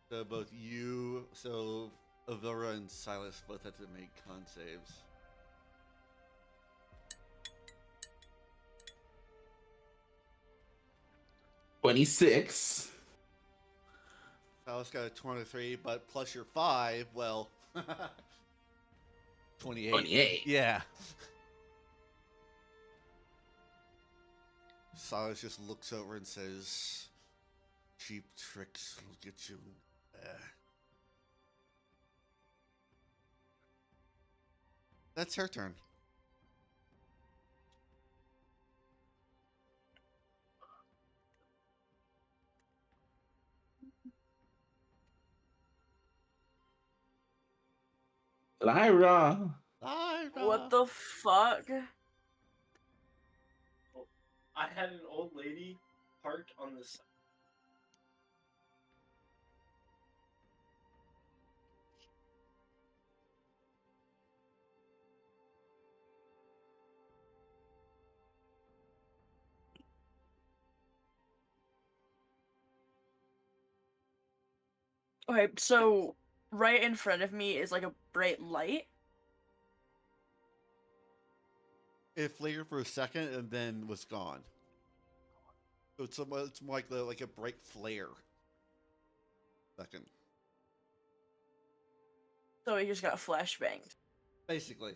both you, so Avura and Silas both have to make con saves. $26. Silas got a 23, but plus your 5, well, 28. 28. Yeah. Silas just looks over and says, "Cheap tricks will get you." That's her turn. Lyra. What the fuck? I had an old lady parked on the side. Okay, so right in front of me is like a bright light. It flickered for a second and then was gone. So it's more like a bright flare. Second. So he just got flashbanged. Basically.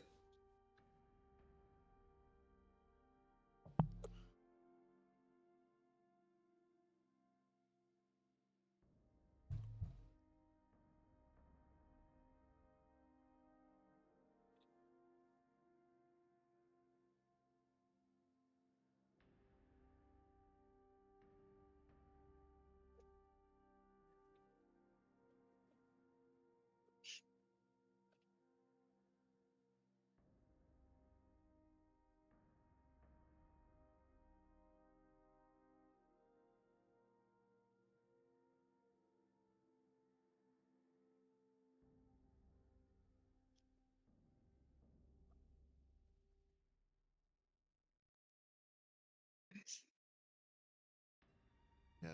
Yeah,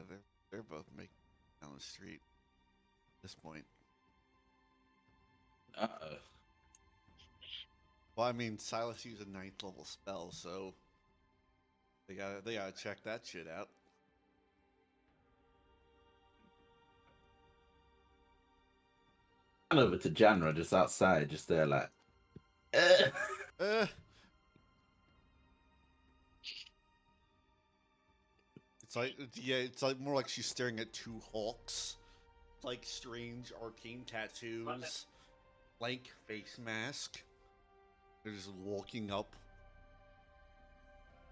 they're both making down the street at this point. Well, I mean, Silas used a 9th level spell, so they gotta check that shit out. Over to Janra, just outside, just there, like. Uh, It's like yeah, it's like more like she's staring at two hawks, like strange arcane tattoos, blank face mask. They're just walking up.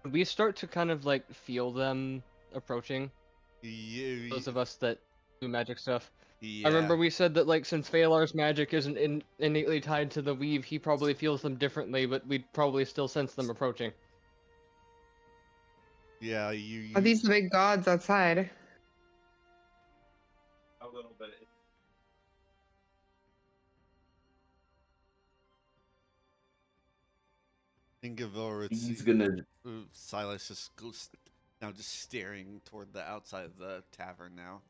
We start to kind of like feel them approaching. Yeah, Those of us that do magic stuff. yeah. I remember we said that like since Phalar's magic isn't innately tied to the weave, he probably feels them differently, but we'd probably still sense them approaching. Yeah, Are these the big gods outside? A little bit. think of it's He's gonna. Silas just goes now, just staring toward the outside of the tavern now.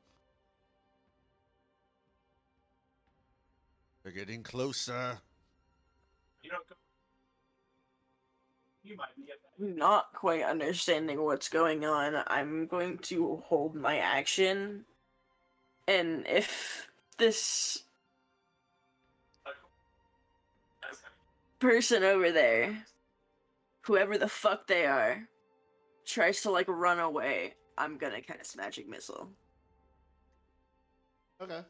They're getting closer. You know, you might be Not quite understanding what's going on, I'm going to hold my action. And if this person over there, whoever the fuck they are, tries to like run away, I'm gonna cast magic missile. Okay.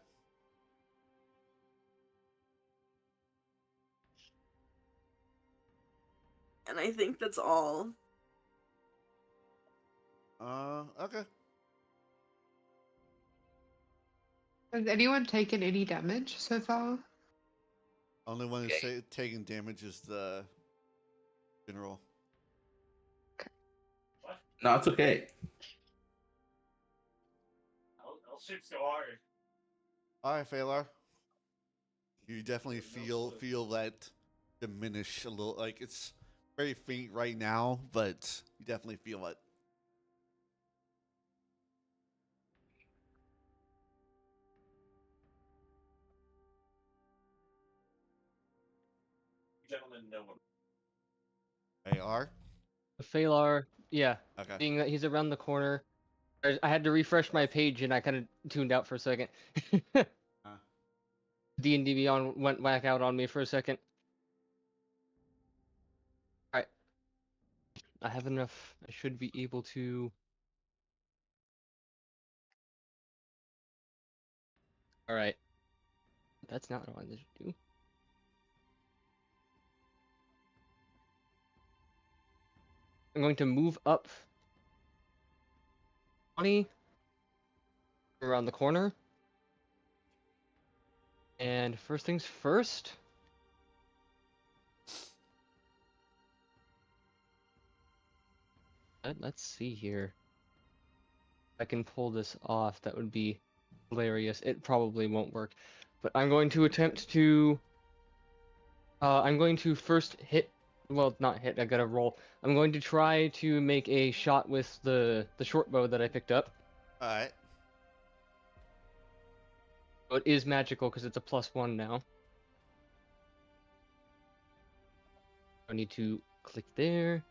And I think that's all. Okay. Has anyone taken any damage so far? Only one who's taking damage is the general. No, it's okay. I'll shoot so hard. All right, Phalar. You definitely feel that diminish a little. Like it's very faint right now, but you definitely feel it. You gentlemen know what. AR. Phalar, yeah, Okay. being that he's around the corner, I had to refresh my page and I kind of tuned out for a second. D&D Beyond went back out on me for a second. Alright. I have enough. I should be able to... Alright. That's not what I wanted to do. I'm going to move up 20 around the corner. And first things first. Let's see here. If I can pull this off, that would be hilarious. It probably won't work. But I'm going to attempt to... I'm going to first hit... Well, not hit, I gotta roll. I'm going to try to make a shot with the short bow that I picked up. Alright. So it is magical because it's a +1 now. I need to click there.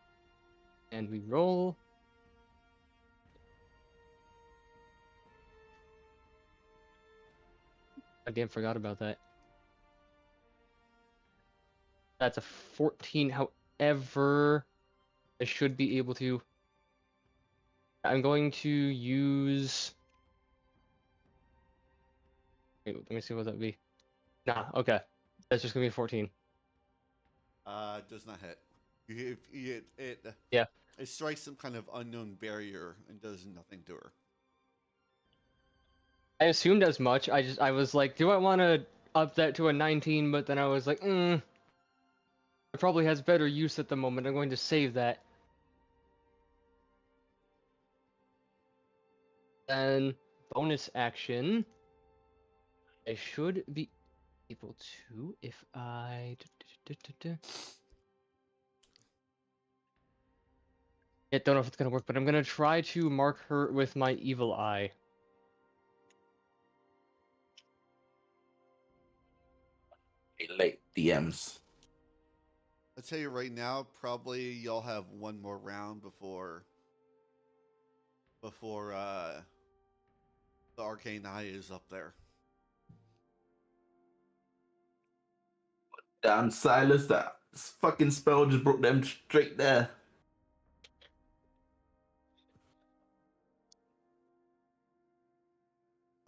And we roll. I damn forgot about that. That's a 14. However, I should be able to. I'm going to use. Wait, let me see what that would be. Nah, okay. That's just gonna be a 14. Does not hit. Yeah. It strikes some kind of unknown barrier and does nothing to her. I assumed as much. I was like, do I want to up that to a 19? But then I was like, it probably has better use at the moment. I'm going to save that. Then bonus action. I should be able to if I. I don't know if it's gonna work, but I'm gonna try to mark her with my evil eye. Late DMs. I'll tell you right now, probably y'all have one more round before the arcane eye is up there. Damn, Silas, that fucking spell just brought them straight there.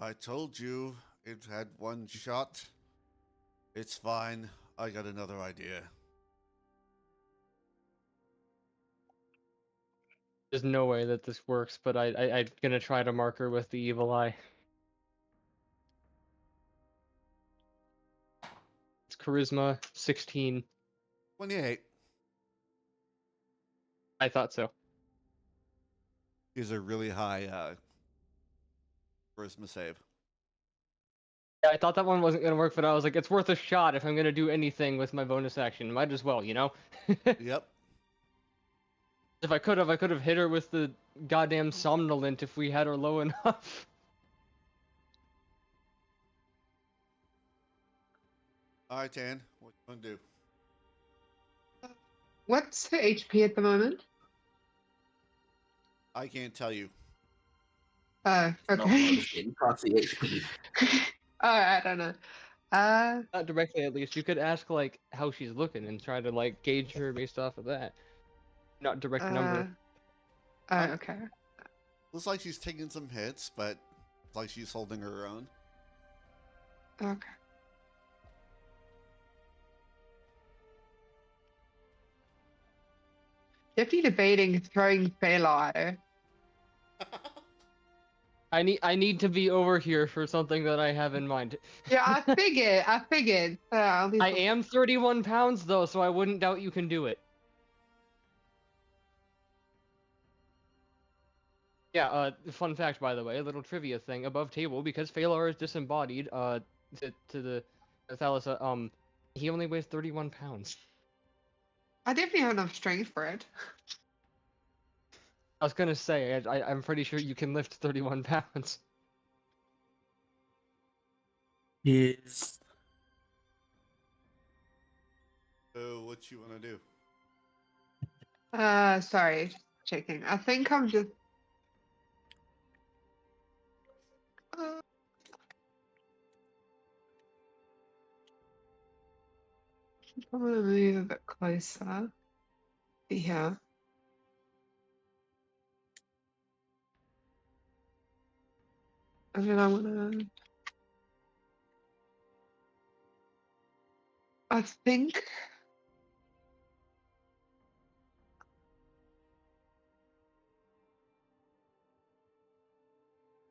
I told you it had one shot. It's fine. I got another idea. There's no way that this works, but I'm gonna try to mark her with the evil eye. It's charisma 16. 28 I thought so. is a really high charisma save. Yeah, I thought that one wasn't gonna work, but I was like, it's worth a shot if I'm gonna do anything with my bonus action. Might as well, you know? Yep. If I could have hit her with the goddamn somnolent if we had her low enough. All right, Tan. What you want to do? What's her HP at the moment? I can't tell you. Oh, Not part of okay. this game. You can't see HP. Oh, I don't know. Not directly, at least. You could ask like how she's looking and try to like gauge her based off of that. Not direct number. Oh, Um, okay. Looks like she's taking some hits, but it's like she's holding her own. Okay. Definitely debating throwing Phalar at her. I need to be over here for something that I have in mind. Yeah, I figured. I'll leave I am 31 pounds though, so I wouldn't doubt you can do it. Yeah, fun fact by the way, a little trivia thing above table, because Phalar is disembodied, to the Thalassa, he only weighs 31 pounds. I definitely have enough strength for it. I was gonna say, I'm pretty sure you can lift 31 pounds. Is So what you want to do? Sorry, just checking. I think I'm just. Uh, I'm gonna move a bit closer. Yeah. And then I wanna. I think.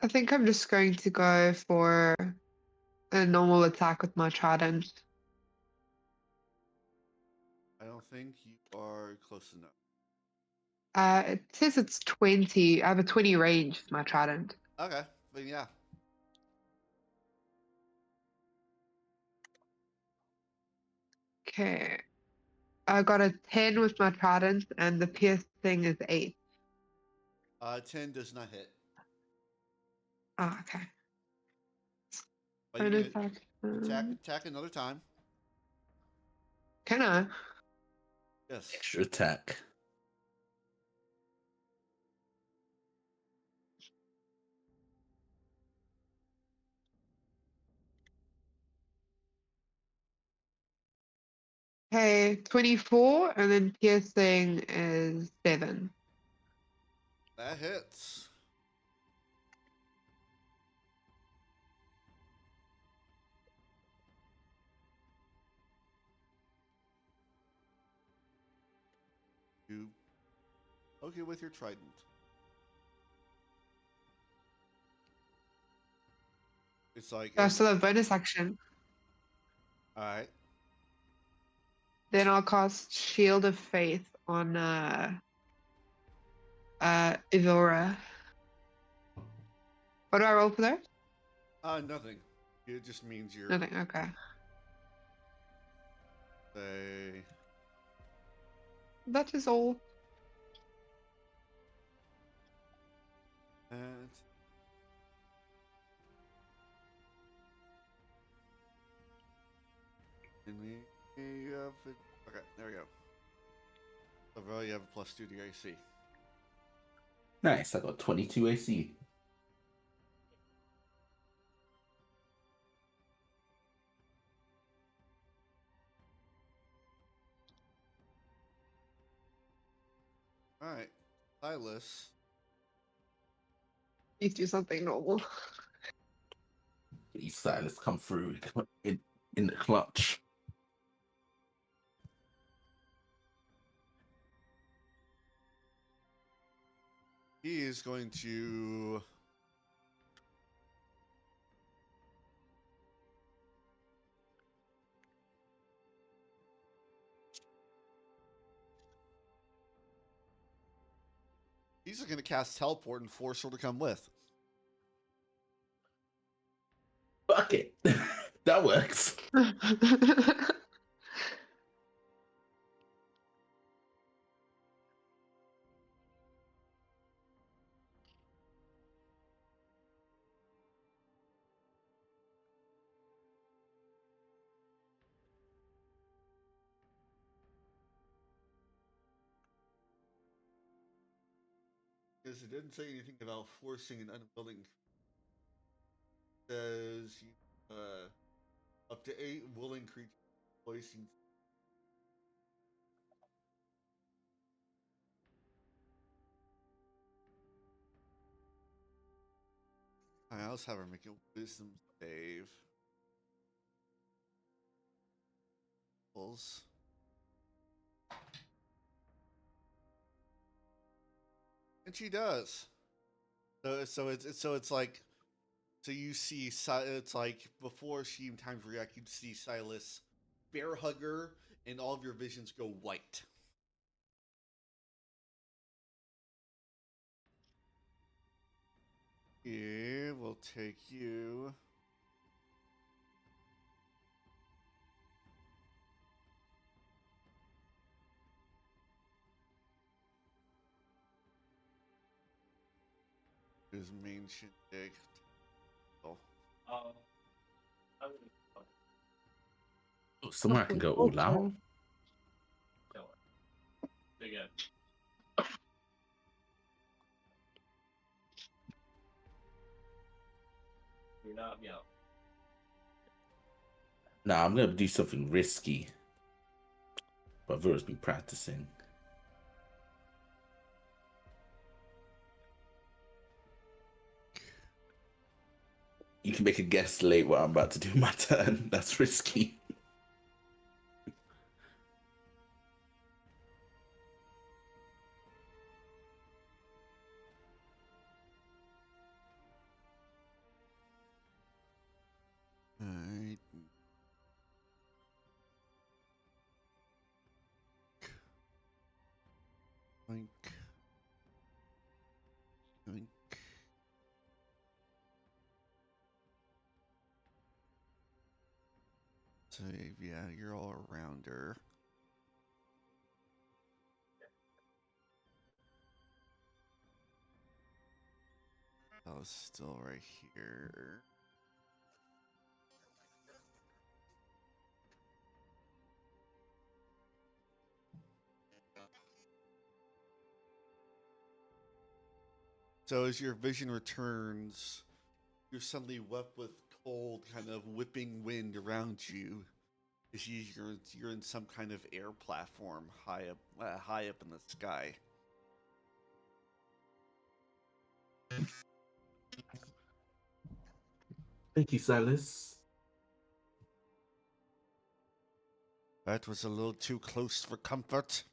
I think I'm just going to go for a normal attack with my trident. I don't think you are close enough. It says it's 20. I have a 20 range with my trident. Okay, but yeah. Okay. I got a 10 with my trident, and the pierce thing is 8. 10 does not hit. Ah, okay. But you Bonus can action. attack another time. Can I? Yes. extra attack. Okay, 24, and then piercing is 7. That hits. You poke it with your trident. It's like I still have bonus action. alright. Then I'll cast Shield of Faith on Evora. What do I roll for that? Nothing. It just means you're Nothing. Okay. say That is all. and you have it. Okay, there we go. Overall, you have a +2 to your AC. Nice. I got 22 AC. Alright. Silas. Please do something normal. These Silas come through in the clutch. He is going to. He's just going to cast teleport and force her to come with. Fuck it. That works. Because it didn't say anything about forcing an unwilling. It says up to 8 willing creatures voicing. Alright, let's have her make a wisdom save. Pulls. And she does. So it's like, so you see, it's like before she even time to react, you see Silas bear hug her, and all of your visions go white. Here, we'll take you. His main shindig. Oh. I would Oh, somewhere I can go all out. kill her. Again. You're not, yeah. Nah, I'm gonna do something risky. But I've always been practicing. You can make a guess late what I'm about to do my turn. That's risky. Alright. Boink. Boink. So yeah, you're all around her. I was still right here. So as your vision returns, you're suddenly wet with cold, kind of whipping wind around you. As you're in some kind of air platform high up in the sky. Thank you, Silas. That was a little too close for comfort.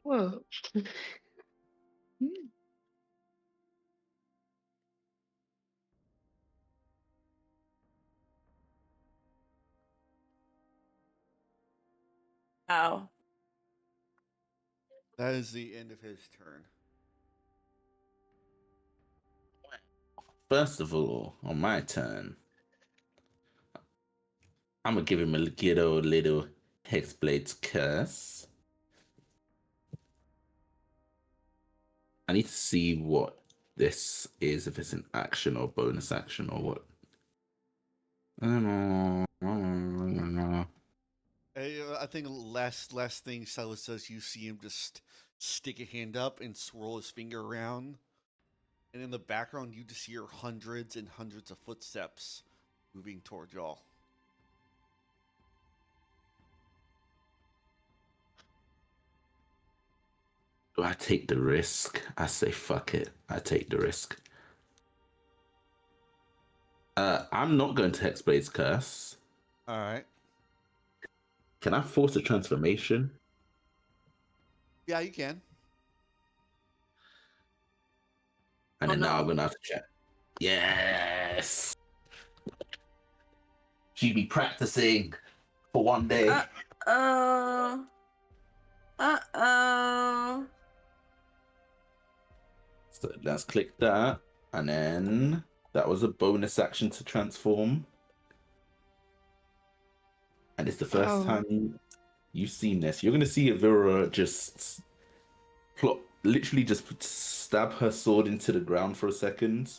Whoa. Ow. That is the end of his turn. First of all, on my turn, I'm gonna give him a little Hexblade's curse. I need to see what this is, if it's an action or bonus action or what. I don't know. I think last thing Silas says, you see him just stick a hand up and swirl his finger around. And in the background, you just hear hundreds and hundreds of footsteps moving toward y'all. Do I take the risk? I say fuck it. I take the risk. I'm not going to Hexblade's Curse. All right. Can I force a transformation? Yeah, you can. And Oh, then now I'm no. gonna have to check. Yes. She'd be practicing for one day. Uh-oh. Uh-oh. So let's click that, and then that was a bonus action to transform. And it's the first Oh. time you've seen this. You're gonna see Avira just literally just stab her sword into the ground for a second.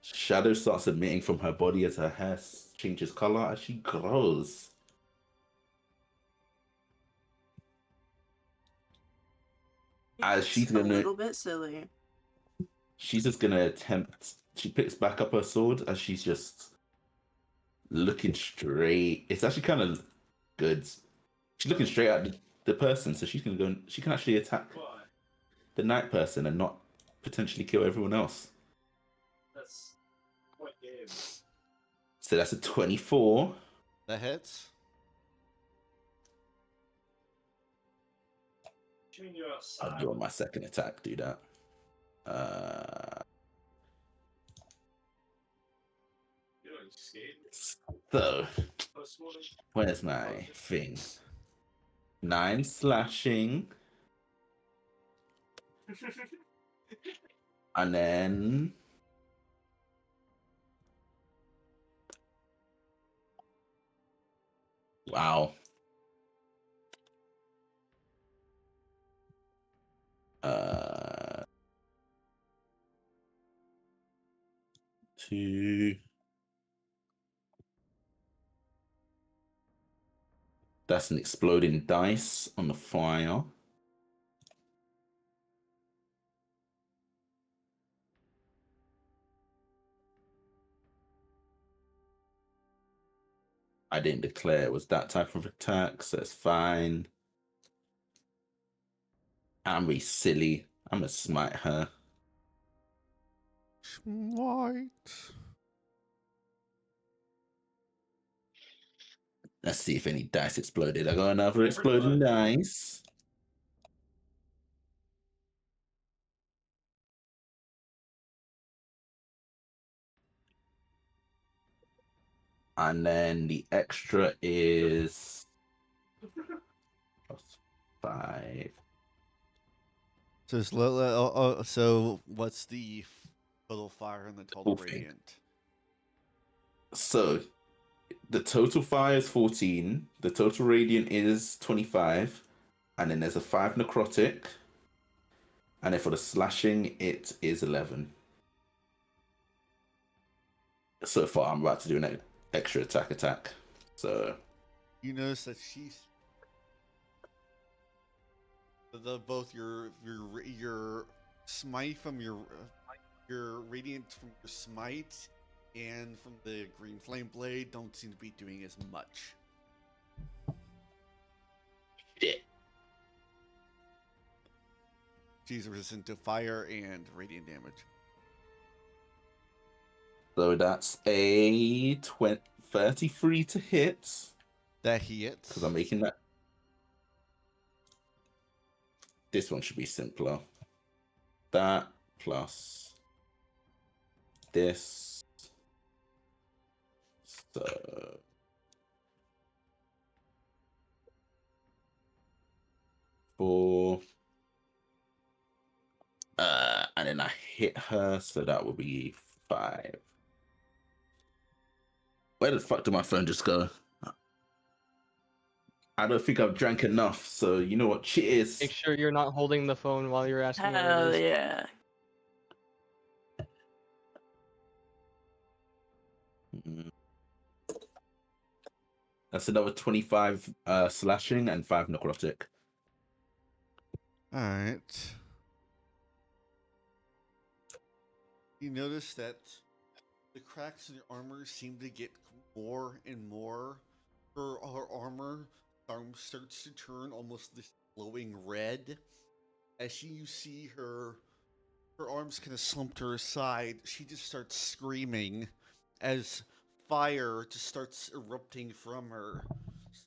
Shadow starts emitting from her body as her hair changes color as she grows. As she's It's a gonna, little bit silly. she's just gonna attempt. She picks back up her sword as she's just looking straight. It's actually kind of good. She's looking straight at the person, so she's gonna go. She can actually attack the night person and not potentially kill everyone else. That's what game. So that's a 24. That hits. Shooting you I'll outside. do on my second attack. Do that. You know, you skate. So Post-mortem. where's my thing? 9 slashing, and then wow. Two. That's an exploding dice on the fire. I didn't declare it was that type of attack, so it's fine. I'm be silly. I'm gonna smite her. Smite. Let's see if any dice exploded. I got another exploding dice. And then the extra is +5. So, so what's the total fire and the total Whole thing. radiant? So the total fire is 14, the total radiant is 25, and then there's a 5 necrotic. And then for the slashing, it is 11. So far, I'm about to do an extra attack. So You notice that she's both your smite from your radiant from your smite and from the green flame blade don't seem to be doing as much. shit. She's resistant to fire and radiant damage. So that's a 33 to hit. That hits. Because I'm making that. This one should be simpler. That plus this. So four. And then I hit her, so that will be 5. Where the fuck did my phone just go? I don't think I've drank enough, so you know what? Cheers. Make sure you're not holding the phone while you're asking what Hell it is. yeah. Mm. That's another 25 slashing and 5 necrotic. All right. You notice that the cracks in your armor seem to get more and more. Her armor starts to turn almost this glowing red as you see her Her arms kind of slump to her side. She just starts screaming as fire just starts erupting from her,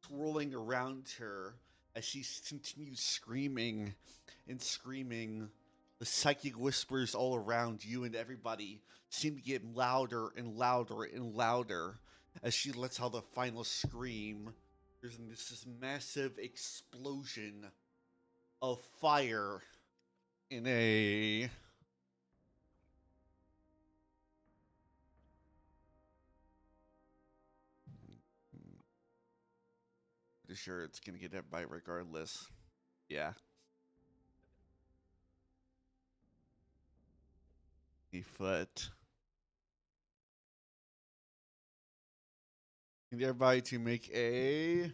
swirling around her as she continues screaming and screaming. The psychic whispers all around you and everybody seem to get louder and louder and louder as she lets out the final scream. There's this massive explosion of fire in a pretty sure it's gonna get hit by regardless. Yeah. A foot. Need everybody to make a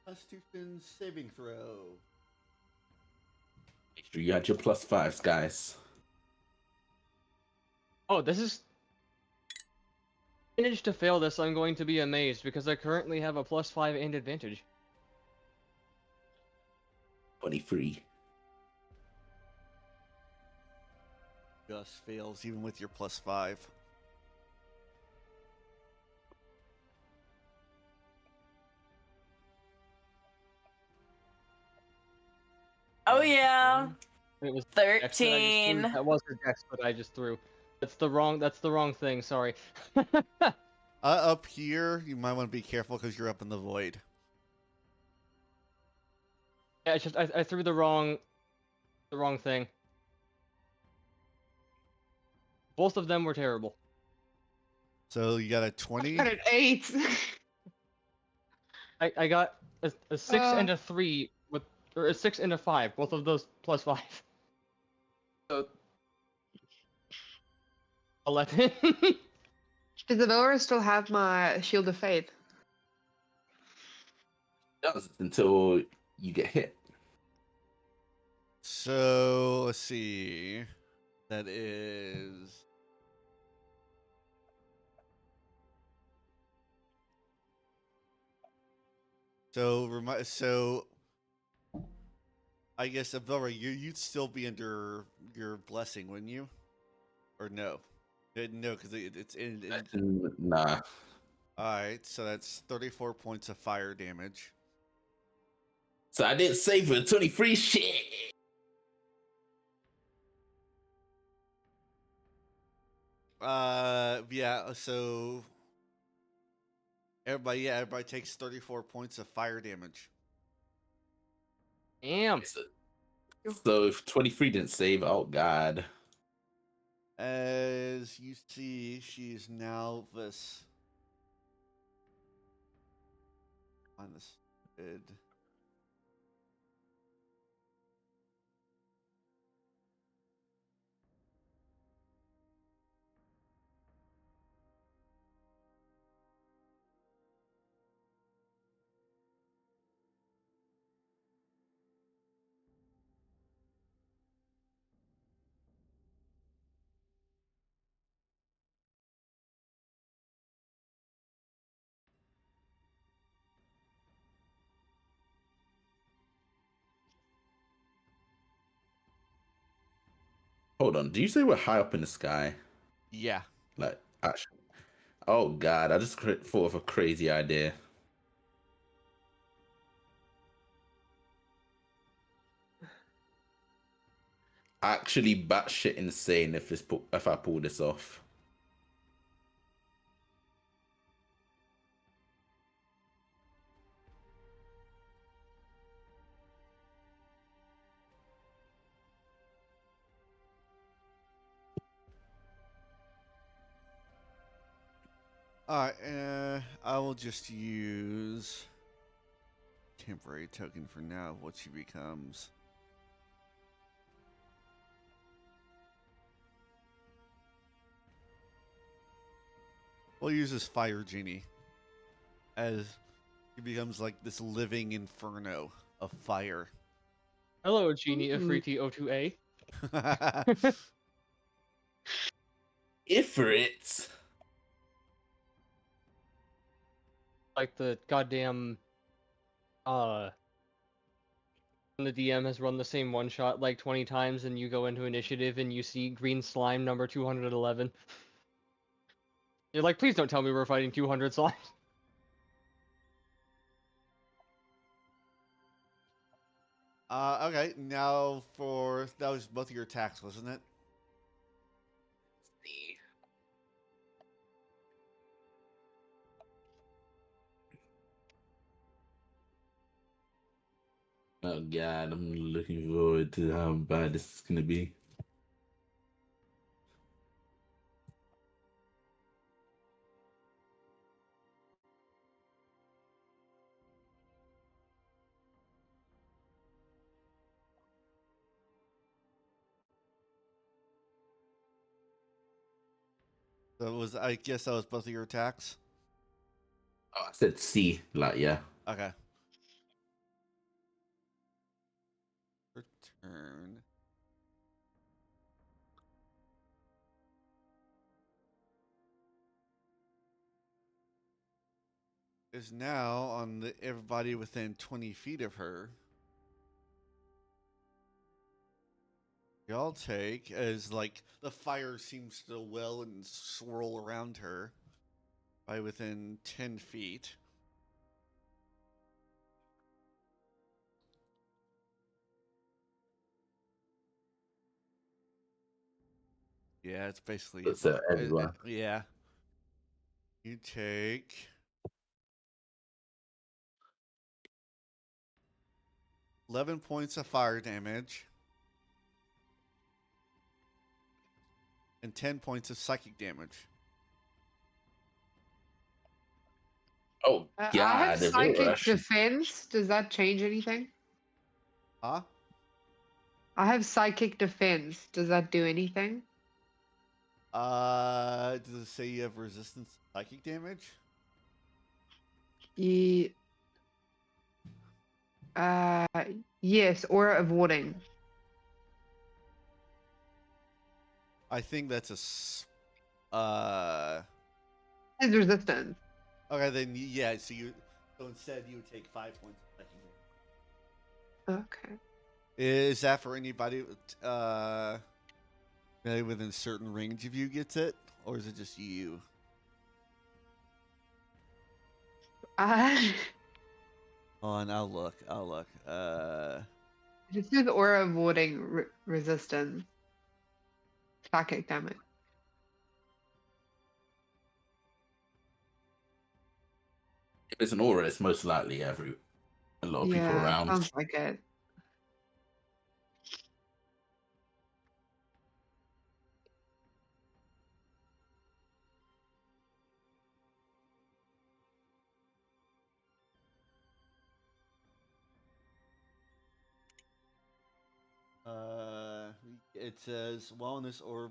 Constitution saving throw. Make sure you had your +5s, guys. Oh, this is. Manage to fail this, I'm going to be amazed because I currently have a +5 and advantage. 23. Gus fails even with your +5. Oh yeah, It was Dex that I just threw. 13. That was the Dex, but I just threw. That's the wrong thing. Sorry. Up here, you might want to be careful because you're up in the void. Yeah, it's just I threw the wrong thing. Both of them were terrible. So you got a 20. Got an 8. I got a 6 and a 3 with, or a 6 and a 5. Both of those +5. So 11. Does the Valor still have my Shield of Faith? Does until you get hit. So let's see. That is. So I guess Avora, you'd still be under your blessing, wouldn't you? Or no? No, because it's in. Nah. All right, so that's 34 points of fire damage. So I didn't save for 23 shit. Yeah. So everybody takes 34 points of fire damage. Damn. So if 23 didn't save, oh god. As you see, she's now this on this bid. Hold on. Do you say we're high up in the sky? Yeah. Like, actually. Oh god, I just thought of a crazy idea. Actually, batshit insane if I pull this off. All right. I will just use temporary token for now of what she becomes. We'll use this fire genie as he becomes like this living inferno of fire. Hello, Genie Ooh. Afriti O2A. Ifrit. Like the goddamn when the DM has run the same one shot like 20 times and you go into initiative and you see green slime number 211. You're like, please don't tell me we're fighting 200 slimes. Okay, now for that was both of your attacks, wasn't it? Oh god, I'm looking forward to how bad this is gonna be. That was, I guess, that was both of your attacks. Oh, I said C, like yeah. Okay. Your turn. Is now on the everybody within 20 feet of her. Y'all take as like the fire seems to well and swirl around her by within 10 feet. Yeah, it's basically It's everyone. yeah. You take 11 points of fire damage and 10 points of psychic damage. Oh I god, have there's psychic Rush. defense. Does that change anything? Huh? I have psychic defense. Does that do anything? Does it say you have resistance to psychic damage? Ye uh, yes, aura of warding. I think that's Is resistance. okay, then yeah, so instead you would take 5 points of psychic damage. Okay. Is that for anybody within a certain range of you gets it? Or is it just you? Uh, Oh, and I'll look. this is aura of warding resistance. Psychic damage. If it's an aura, it's most likely a lot of people Yeah, around. sounds like it. It says while in this aura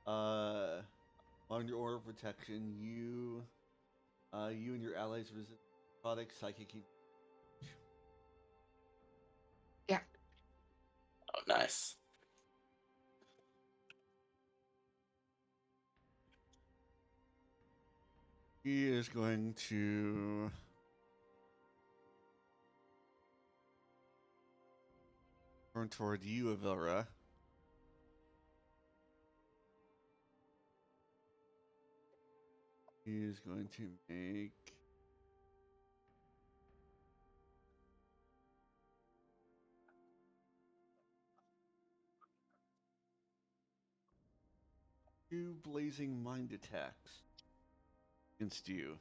on your aura of protection, you and your allies resist product psychic. Yeah. Oh, nice. He is going to turn toward you, Avila. He is going to make two blazing mind attacks against you.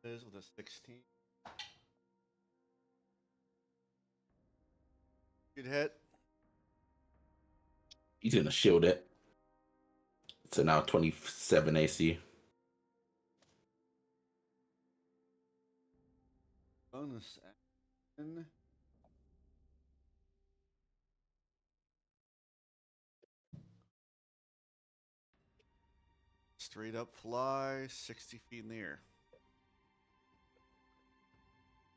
Is with a 16. Good hit. He's gonna shield it. So now 27 AC. Bonus action. straight up fly 60 feet in the air.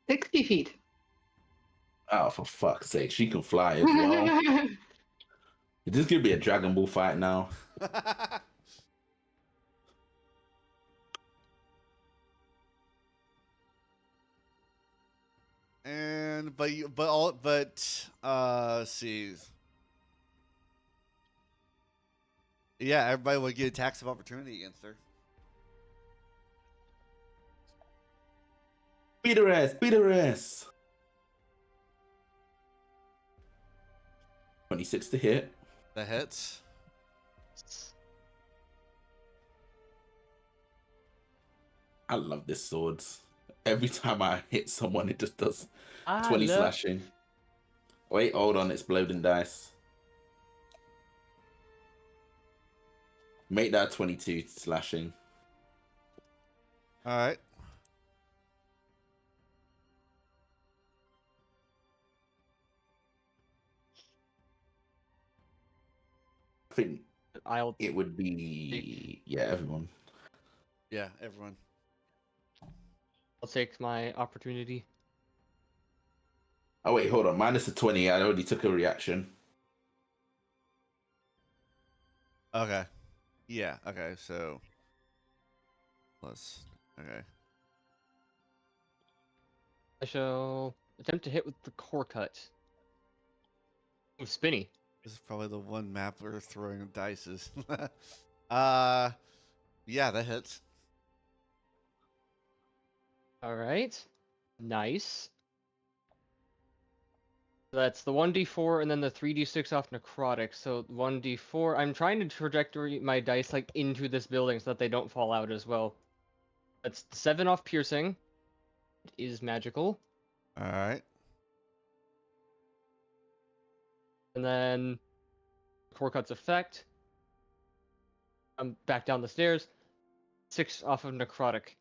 60 feet. Oh, for fuck's sake, she can fly as well. Is this gonna be a Dragon Ball fight now? And let's see. Yeah, everybody would get attacks of opportunity against her. Beat her ass, beat her ass. 26 to hit. That hits. I love this sword. Every time I hit someone, it just does I 20 love- slashing. Wait, hold on, it's loading dice. Make that 22 slashing. All right. I think I'll it would be everyone. Yeah, everyone. take my opportunity. Oh wait, hold on. Minus the 20. I already took a reaction. Okay. Yeah. Okay. So. Okay. I shall attempt to hit with the core cut. Ooh, spinny. This is probably the one map where throwing dices. Yeah, that hits. All right. Nice. That's the 1d4 and then the 3d6 off necrotic. So 1d4. I'm trying to trajectory my dice like into this building so that they don't fall out as well. That's 7 off piercing. It is magical. All right. And then core cut's effect. I'm back down the stairs. 6 off of necrotic.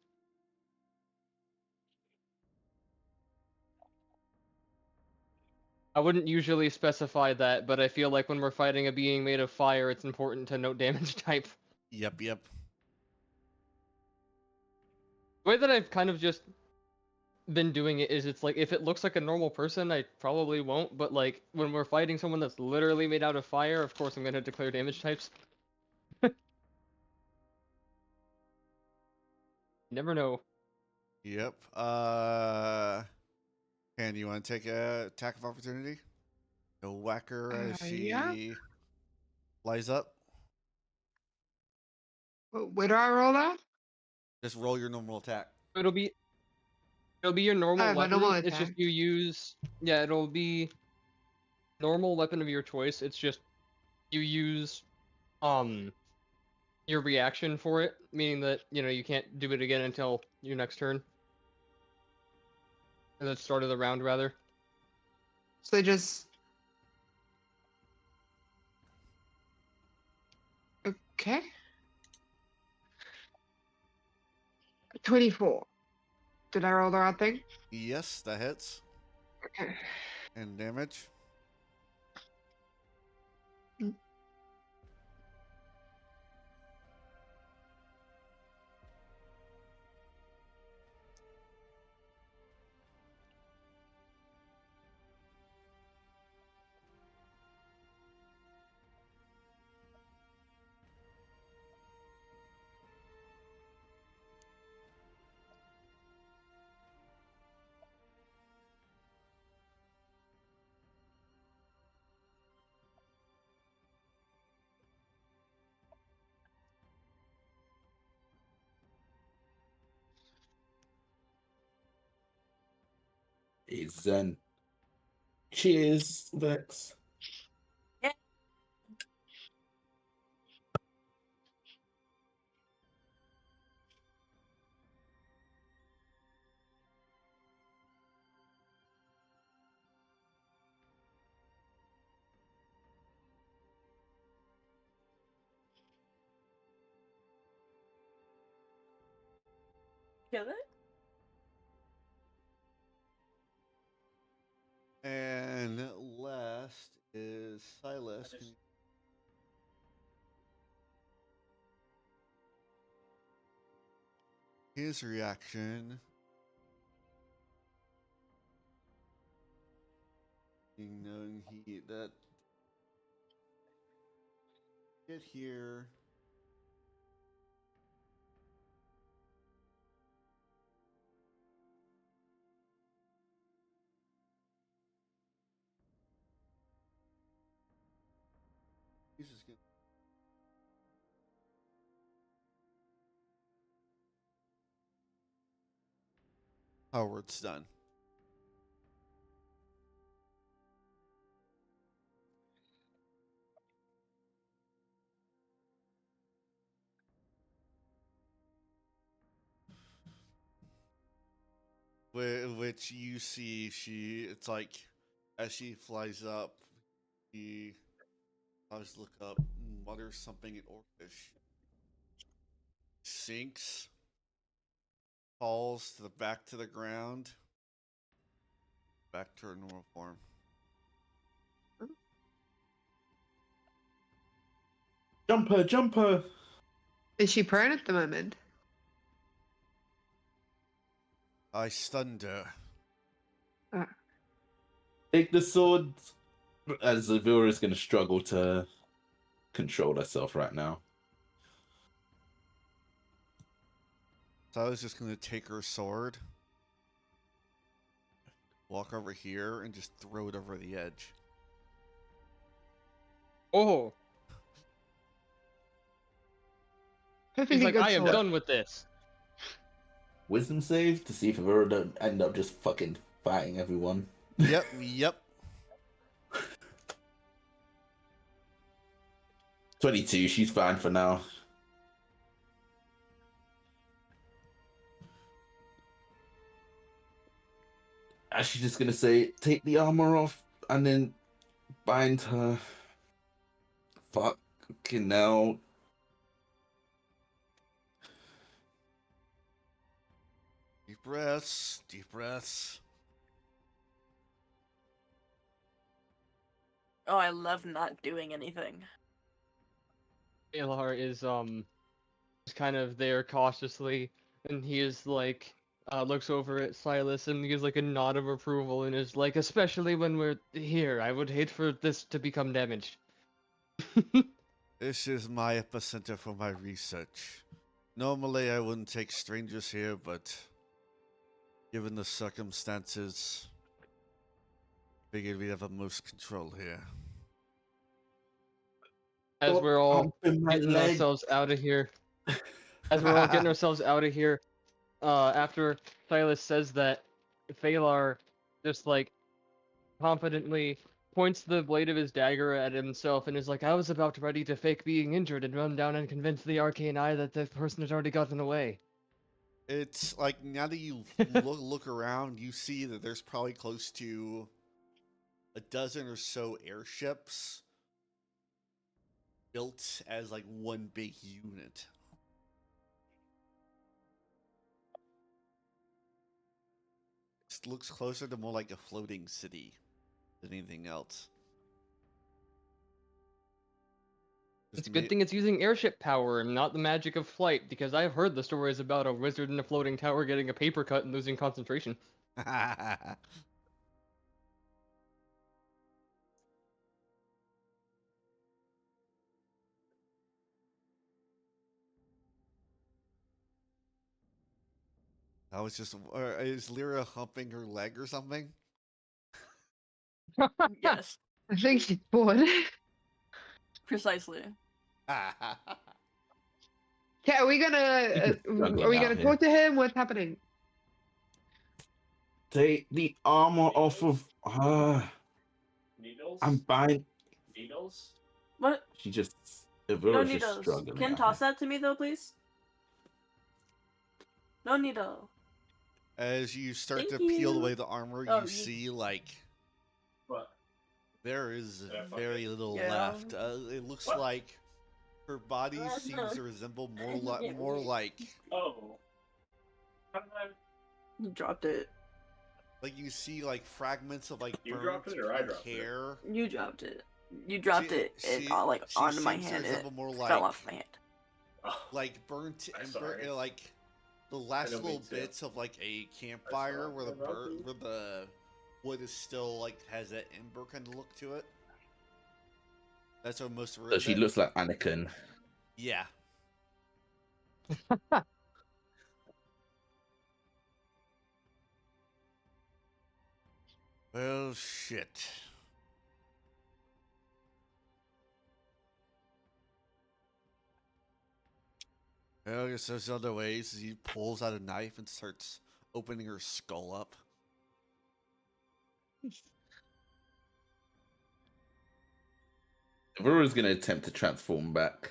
I wouldn't usually specify that, but I feel like when we're fighting a being made of fire, it's important to note damage type. Yep. The way that I've kind of just been doing it is it's like if it looks like a normal person, I probably won't, but like when we're fighting someone that's literally made out of fire, of course I'm going to declare damage types. Never know. Yep. And you want to take a attack of opportunity? Go whack her as she Yeah. flies up. Where do I roll that? Just roll your normal attack. It'll be your normal my weapon. normal It's just attack. you use it'll be normal weapon of your choice. It's just you use your reaction for it, meaning that you can't do it again until your next turn. Or the start of the round, rather. So just. Okay. 24. Did I roll the right thing? Yes, that hits. Okay. And damage. It's Zen. Cheers, Vex. Kill it? And last is Silas. His reaction. Knowing that get here. He's just gonna. Howard's done. Which you see, it's like, as she flies up, she tries to look up, mutters something in Orcish, sinks, falls to the ground, back to her normal form. Jumper, jumper. Is she prone at the moment? I stunned her. Take the sword. As the viewer is going to struggle to control herself right now. So I was just gonna take her sword, walk over here, and just throw it over the edge. Oh, Perfectly he's like, good I am sword. done with this. Wisdom save to see if Avira don't end up just fucking fighting everyone. Yep, yep. 22, she's fine for now. And she's just gonna say, take the armor off and then bind her. Fucking hell. Deep breaths, deep breaths. Oh, I love not doing anything. Alar is just kind of there cautiously, and he is like looks over at Silas and gives like a nod of approval and is like, especially when we're here, I would hate for this to become damaged. This is my epicenter for my research. Normally I wouldn't take strangers here, but given the circumstances, figured we'd have the most control here. As we're all Humping my getting leg. ourselves out of here, as we're all getting ourselves out of here, after Silas says that, Phalar just like confidently points the blade of his dagger at himself and is like, I was about ready to fake being injured and run down and convince the arcane eye that the person had already gotten away. It's like, now that you look around, you see that there's probably close to a dozen or so airships built as like one big unit. It looks closer to more like a floating city than anything else. It's a good thing it's using airship power and not the magic of flight, because I've heard the stories about a wizard in a floating tower getting a paper cut and losing concentration. I was just, is Lyra humping her leg or something? Yes, I think she's bored. precisely. Okay, are we He's gonna just struggling are we out gonna here. talk to him? What's happening? Take the armor off of her. Needles? I'm fine. Needles? What? She just, No Avira's just needles. struggling. Can out toss here. that to me though, please? No needle. As you start Thank to peel you. away the armor, Oh, you you- see, like, What? there is Yeah, fuck very it. little Yeah. left. It looks What? like her body seems to resemble more like Oh. How did I... You dropped it. you see like fragments of like You burnt dropped it or I dropped it? hair. You dropped it. You dropped it and like she onto my seems to hand. It resemble more fell off my hand. Oh. like burnt I'm and sorry. like the last know me little too. bits of like a campfire where the wood is still like has that ember kind of look to it. That's what most of So she looks like Anakin. Yeah. Well, shit. Well, I guess there's other ways. He pulls out a knife and starts opening her skull up. Aurora's gonna attempt to transform back.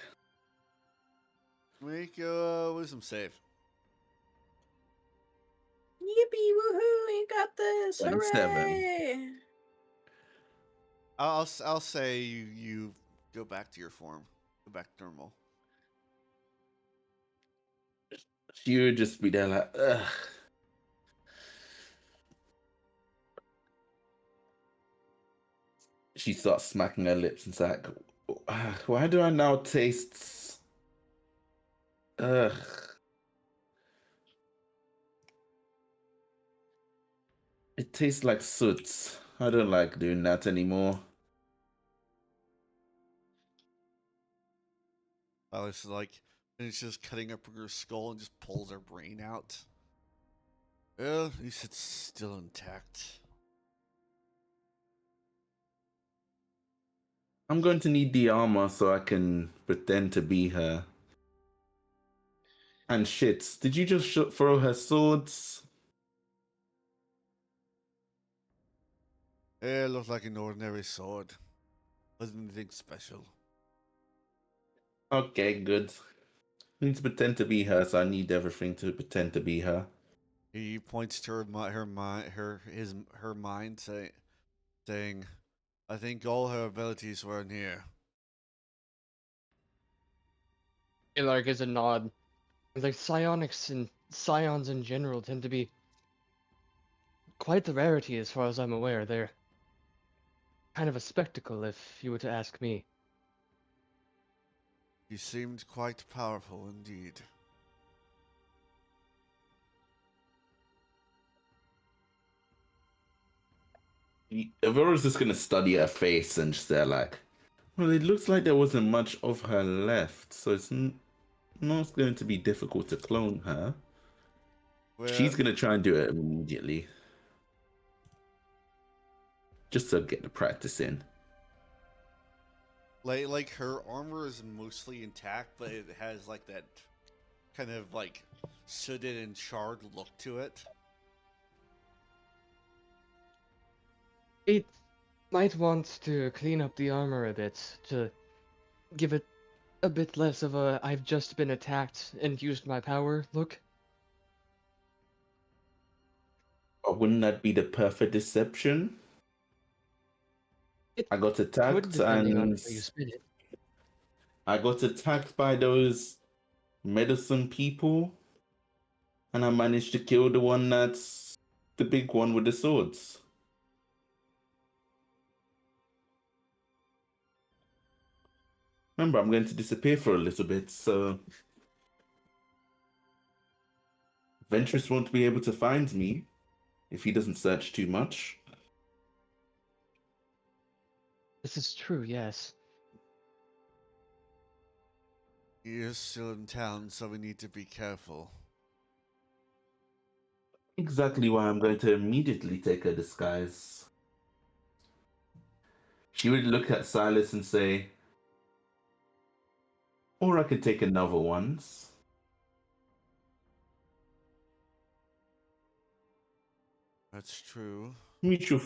Make a wisdom save. Yippee woohoo! We got this! 27. Hooray! I'll say you go back to your form. Go back to normal. She would just be there like, ugh. She starts smacking her lips and it's like, why do I now taste? Ugh. It tastes like soot. I don't like doing that anymore. Alice is like finishes cutting up her skull and just pulls her brain out. Well, at least it's still intact. I'm going to need the armor so I can pretend to be her. And shit, did you just throw her swords? It looked like an ordinary sword. Wasn't anything special. Okay, good. I need to pretend to be her, so I need everything to pretend to be her. He points to her mind, saying, "I think all her abilities were in here." Ilark is a nod. Like psionics and scions in general tend to be quite the rarity as far as I'm aware. They're kind of a spectacle if you were to ask me. He seemed quite powerful indeed. Aurora's just gonna study her face and just say like, well, it looks like there wasn't much of her left, so it's not going to be difficult to clone her. Well, She's gonna try and do it immediately. Just to get the practice in. like her armor is mostly intact, but it has like that kind of like sooted and charred look to it. It might want to clean up the armor a bit to give it a bit less of a I've just been attacked and used my power look. Or wouldn't that be the perfect deception? It I got could, attacked depending on and how you spin it. I got attacked by those medicine people, and I managed to kill the one that's the big one with the swords. Remember, I'm going to disappear for a little bit, so Ventress won't be able to find me if he doesn't search too much. This is true, yes. He is still in town, so we need to be careful. Exactly why I'm going to immediately take her disguise. She would look at Silas and say, or I could take another one's. That's true. Mutual.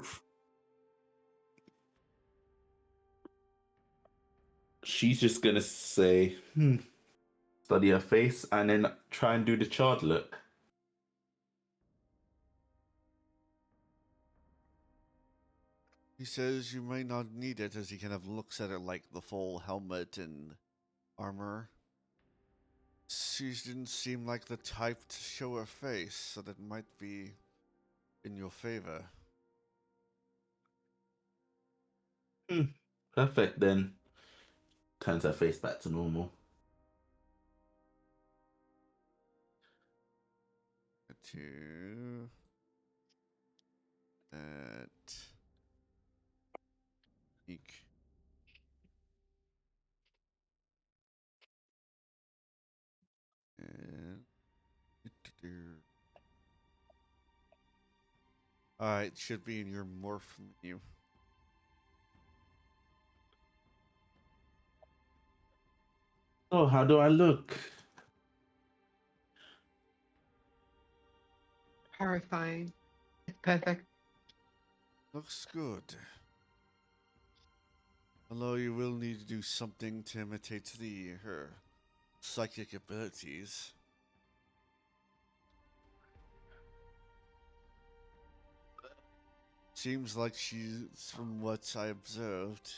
She's just gonna say, study her face, and then try and do the charred look. He says you might not need it as he kind of looks at it like the full helmet and armor. She didn't seem like the type to show her face, so that might be in your favor. Perfect then. Turns her face back to normal. to that peak. And alright, should be in your morph menu. Oh, how do I look? Horrifying. It's perfect. Looks good. Although you will need to do something to imitate her psychic abilities. Seems like she's, from what I observed,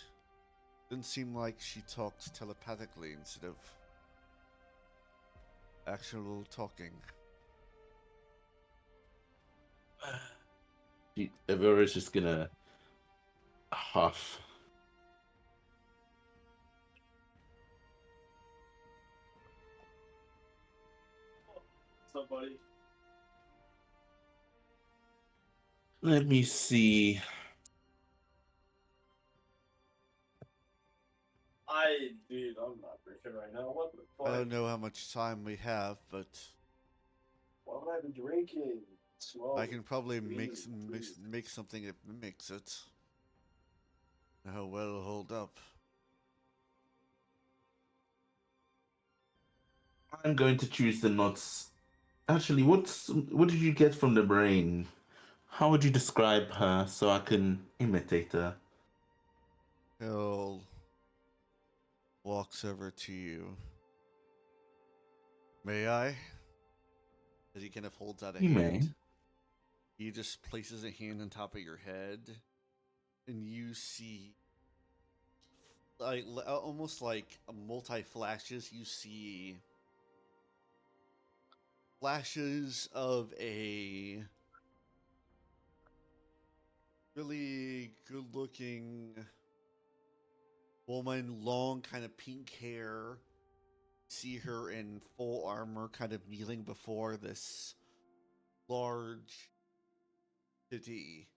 didn't seem like she talked telepathically instead of actual talking. Avera's just gonna huff. Somebody. Let me see. Dude, I'm not drinking right now. What the fuck? I don't know how much time we have, but Why would I be drinking? I can probably Please, make something that mimics it. How well it'll hold up. I'm going to choose the nuts. Actually, what did you get from the brain? How would you describe her so I can imitate her? He'll walks over to you. May I? As he kind of holds out a You hand. may. He just places a hand on top of your head, and you see, like almost like a multi flashes. You see flashes of a really good-looking woman, long kind of pink hair. See her in full armor, kind of kneeling before this large city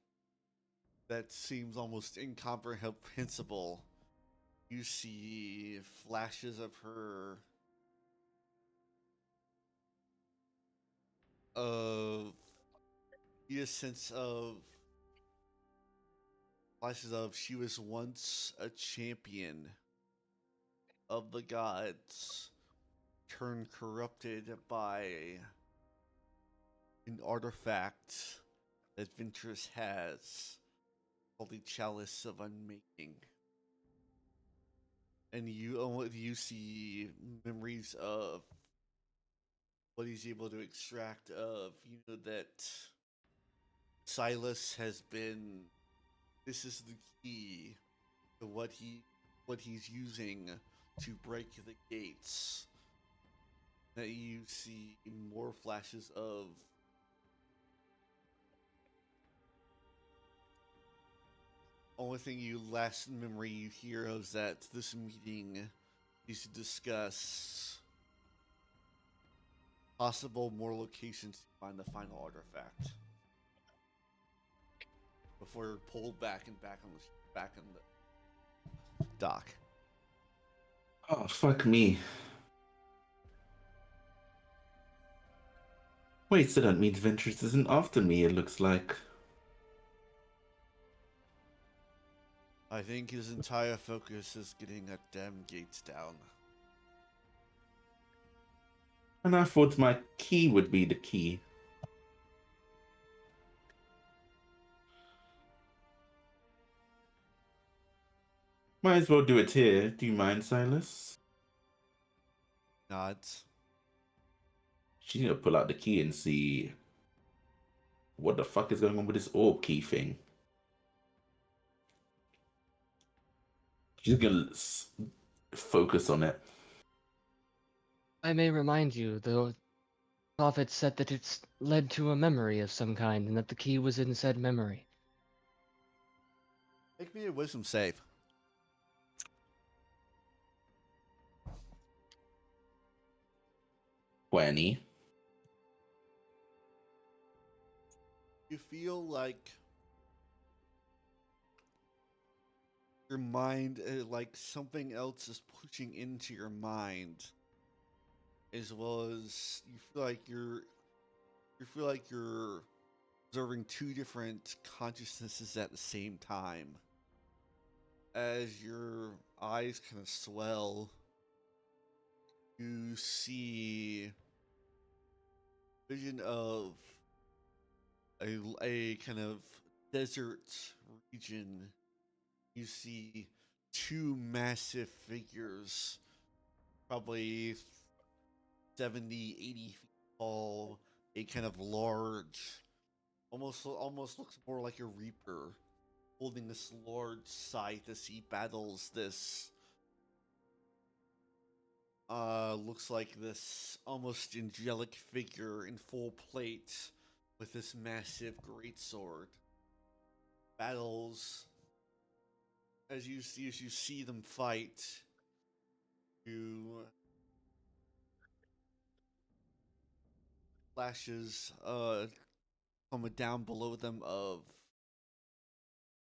that seems almost incomprehensible. You see flashes of her, of you get a sense of flashes of she was once a champion of the gods, turned corrupted by an artifact that Ventress has called the Chalice of Unmaking. And you see memories of what he's able to extract of, that Silas has been, this is the key to what he's using to break the gates. That you see more flashes of only thing you last memory you hear is that this meeting is to discuss possible more locations to find the final artifact before you're pulled back in the dock. Oh, fuck me. Wait, so that means Ventress isn't after me, it looks like. I think his entire focus is getting that damn gates down. And I thought my key would be the key. Might as well do it here. Do you mind, Silas? Nods. She's gonna pull out the key and see what the fuck is going on with this orb key thing. She's gonna focus on it. I may remind you, the prophet said that it's led to a memory of some kind, and that the key was in said memory. Make me a wisdom save. You feel like your mind, like something else is pushing into your mind, as well as you feel like you're observing two different consciousnesses at the same time. As your eyes kind of swell, you see vision of a kind of desert region. You see two massive figures, probably 70, 80 feet tall, a kind of large, almost looks more like a reaper, holding this large scythe as he battles this looks like this almost angelic figure in full plate with this massive greatsword. Battles as you see them fight, you flashes coming down below them of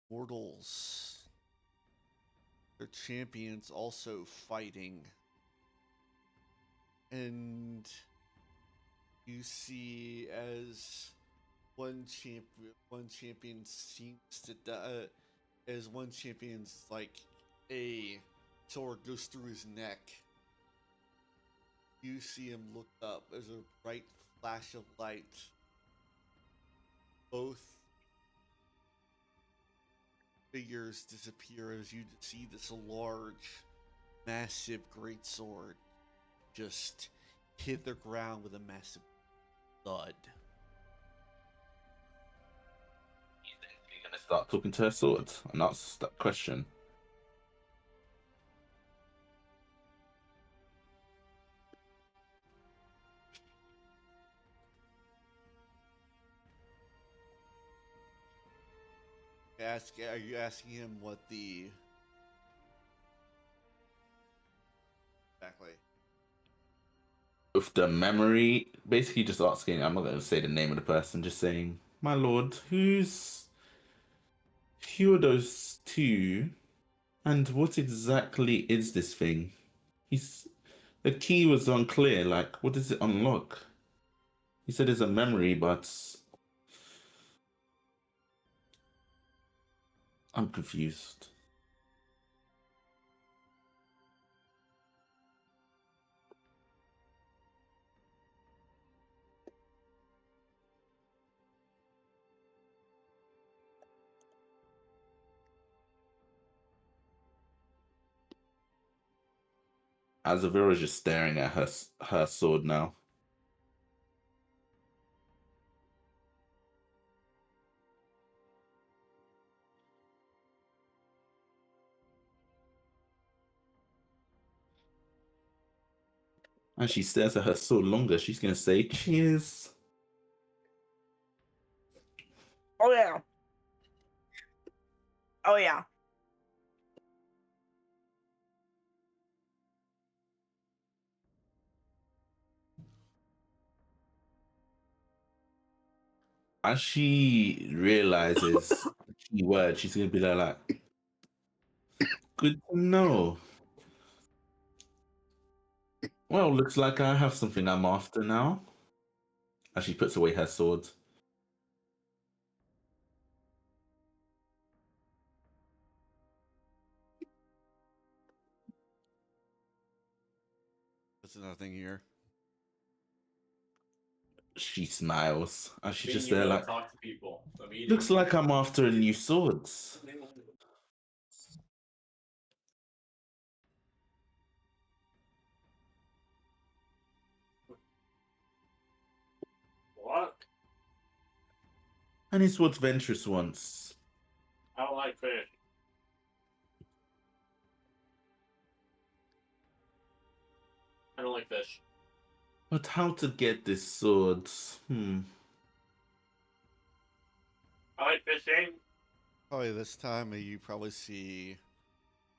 mortals. Their champions also fighting. And you see as one champion seems to die, as one champion's like a sword goes through his neck. You see him look up as a bright flash of light. Both figures disappear as you see this large, massive greatsword just hit the ground with a massive thud. You think you're gonna start talking to her sword? And that's that question. Are you asking him what the exactly? With the memory, basically just asking, I'm not gonna say the name of the person, just saying, my lord, who are those two? And what exactly is this thing? The key was unclear, like what does it unlock? He said it's a memory, but I'm confused. Azavira's just staring at her sword now. And she stares at her sword longer. She's gonna say, cheers. Oh yeah. Oh yeah. As she realizes the key word, she's gonna be like, good to know. Well, looks like I have something I'm after now. As she puts away her sword. There's nothing here. She smiles as she's Being just able there to like, talk to people. The meeting. looks like I'm after a new sword. What? And it's what Ventress wants. I don't like fish. I don't like fish. But how to get this sword? I like fishing. Probably this time you probably see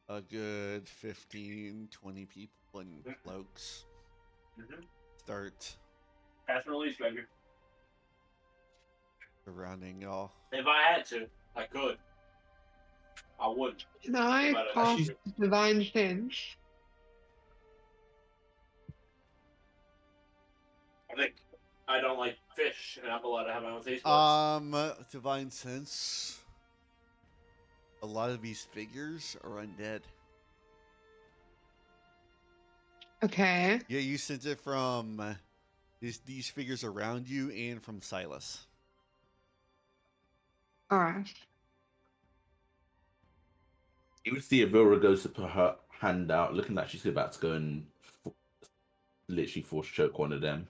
a good 15, 20 people in cloaks Mm-hmm. start Catch and release, baby. surrounding y'all. If I had to, I could. I would. Can I But cast She's- Divine Sense? I think I don't like fish, and I'm allowed to have my own taste buds. Divine Sense. A lot of these figures are undead. Okay. Yeah, you sent it from these figures around you and from Silas. Alright. You would see Avira goes to put her hand out, looking like she's about to go and literally force choke one of them.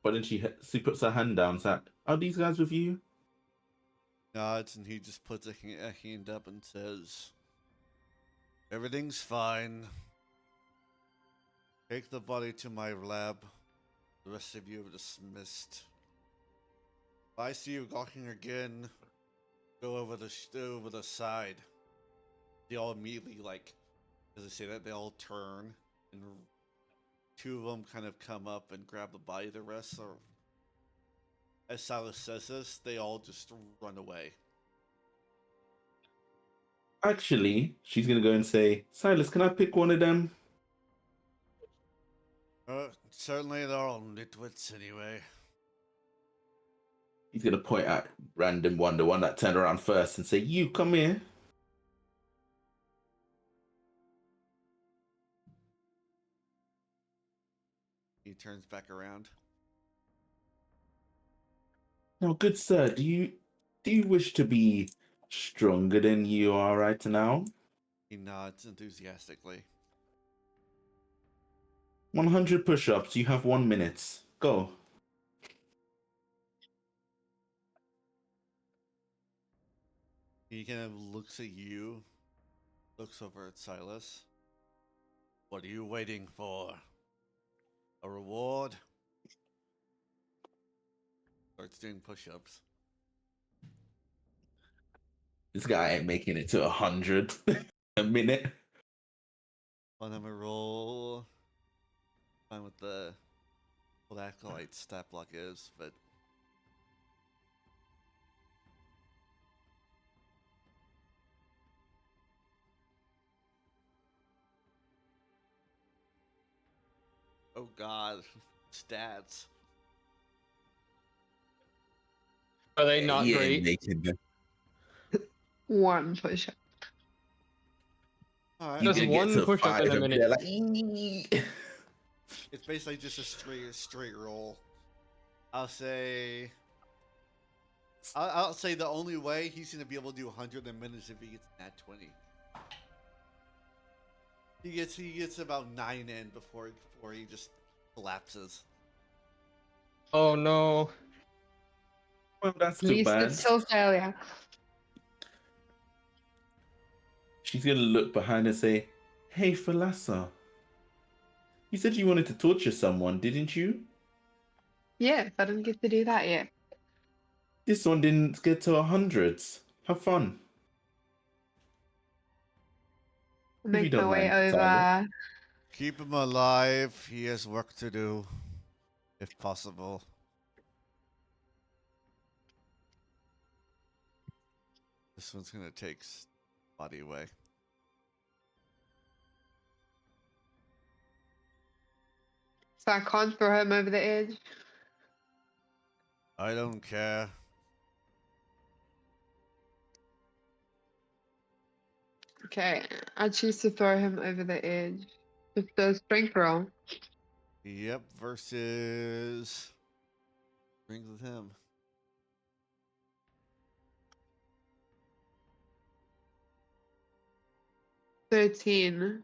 But then she puts her hand down. It's like, are these guys with you? Nods and he just puts a hand up and says, "Everything's fine. Take the body to my lab. The rest of you are dismissed. If I see you walking again, go over the side." They all immediately, like, as I say that, they all turn, and two of them kind of come up and grab the body. The rest are, as Silas says this, they all just run away. Actually, she's gonna go and say, Silas, can I pick one of them? Certainly they're all nitwits anyway. He's gonna point at random one, the one that turned around first, and say, you come here. He turns back around. Now, good sir, do you wish to be stronger than you are right now? He nods enthusiastically. 100 push-ups. You have 1 minute. Go. He kind of looks at you, looks over at Silas. What are you waiting for? A reward? Starts doing push-ups. This guy ain't making it to 100 a minute. I'll have a roll. Fine with what Acolyte stat block is, but oh god, stats. Are they not He great? ain't making it. One push up. Alright, He's Just gonna well, get one to push-up 5 in a and be minute. there like, "Eee." it's basically just a straight roll. I'll say the only way he's gonna be able to do 100 in minutes if he gets nat 20. He gets about 9 in before he just collapses. Oh no. Well, that's At too least bad. it's still failure. She's gonna look behind and say, hey, Thalassa. You said you wanted to torture someone, didn't you? Yes, I didn't get to do that yet. This one didn't get to 100. Have fun. I'll If you make my don't way mind, Tyler. over. Keep him alive. He has work to do, if possible. This one's gonna take body away. So I can't throw him over the edge. I don't care. Okay, I choose to throw him over the edge. Just a strength roll. Yep, versus brings with him. 13.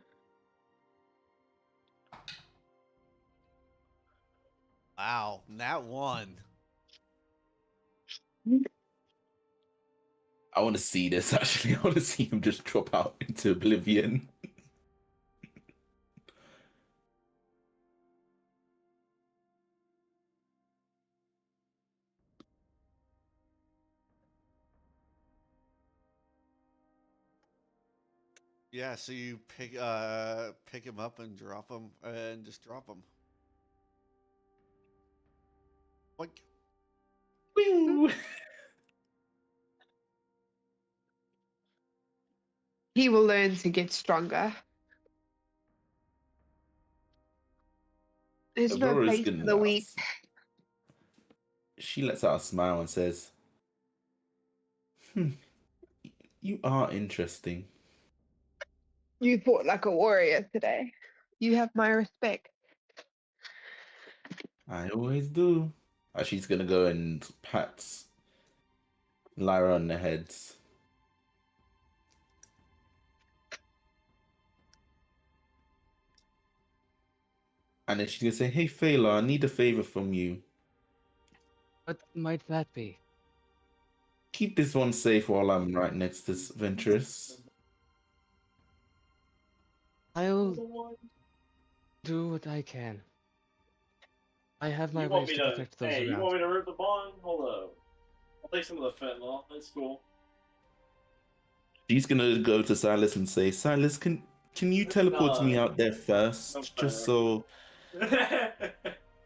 Wow, that one. I want to see this, actually. I want to see him just drop out into oblivion. Yeah, so you pick him up and drop him and just drop him. Like, Woo! He will learn to get stronger. There's no Aurora's place for the gonna weak. She lets out a smile and says, you are interesting. You fought like a warrior today. You have my respect. I always do. She's gonna go and pat Lyra on the head. And then she's gonna say, hey Phaela, I need a favor from you. What might that be? Keep this one safe while I'm right next to Ventress. I'll do what I can. I have my You want ways me to to? protect those Hey, you around. want me to rip the bond? Hold up. I'll take some of the fentanyl. That's cool. She's gonna go to Silas and say, Silas, can you teleport me No. out there first? I'm Just fine. so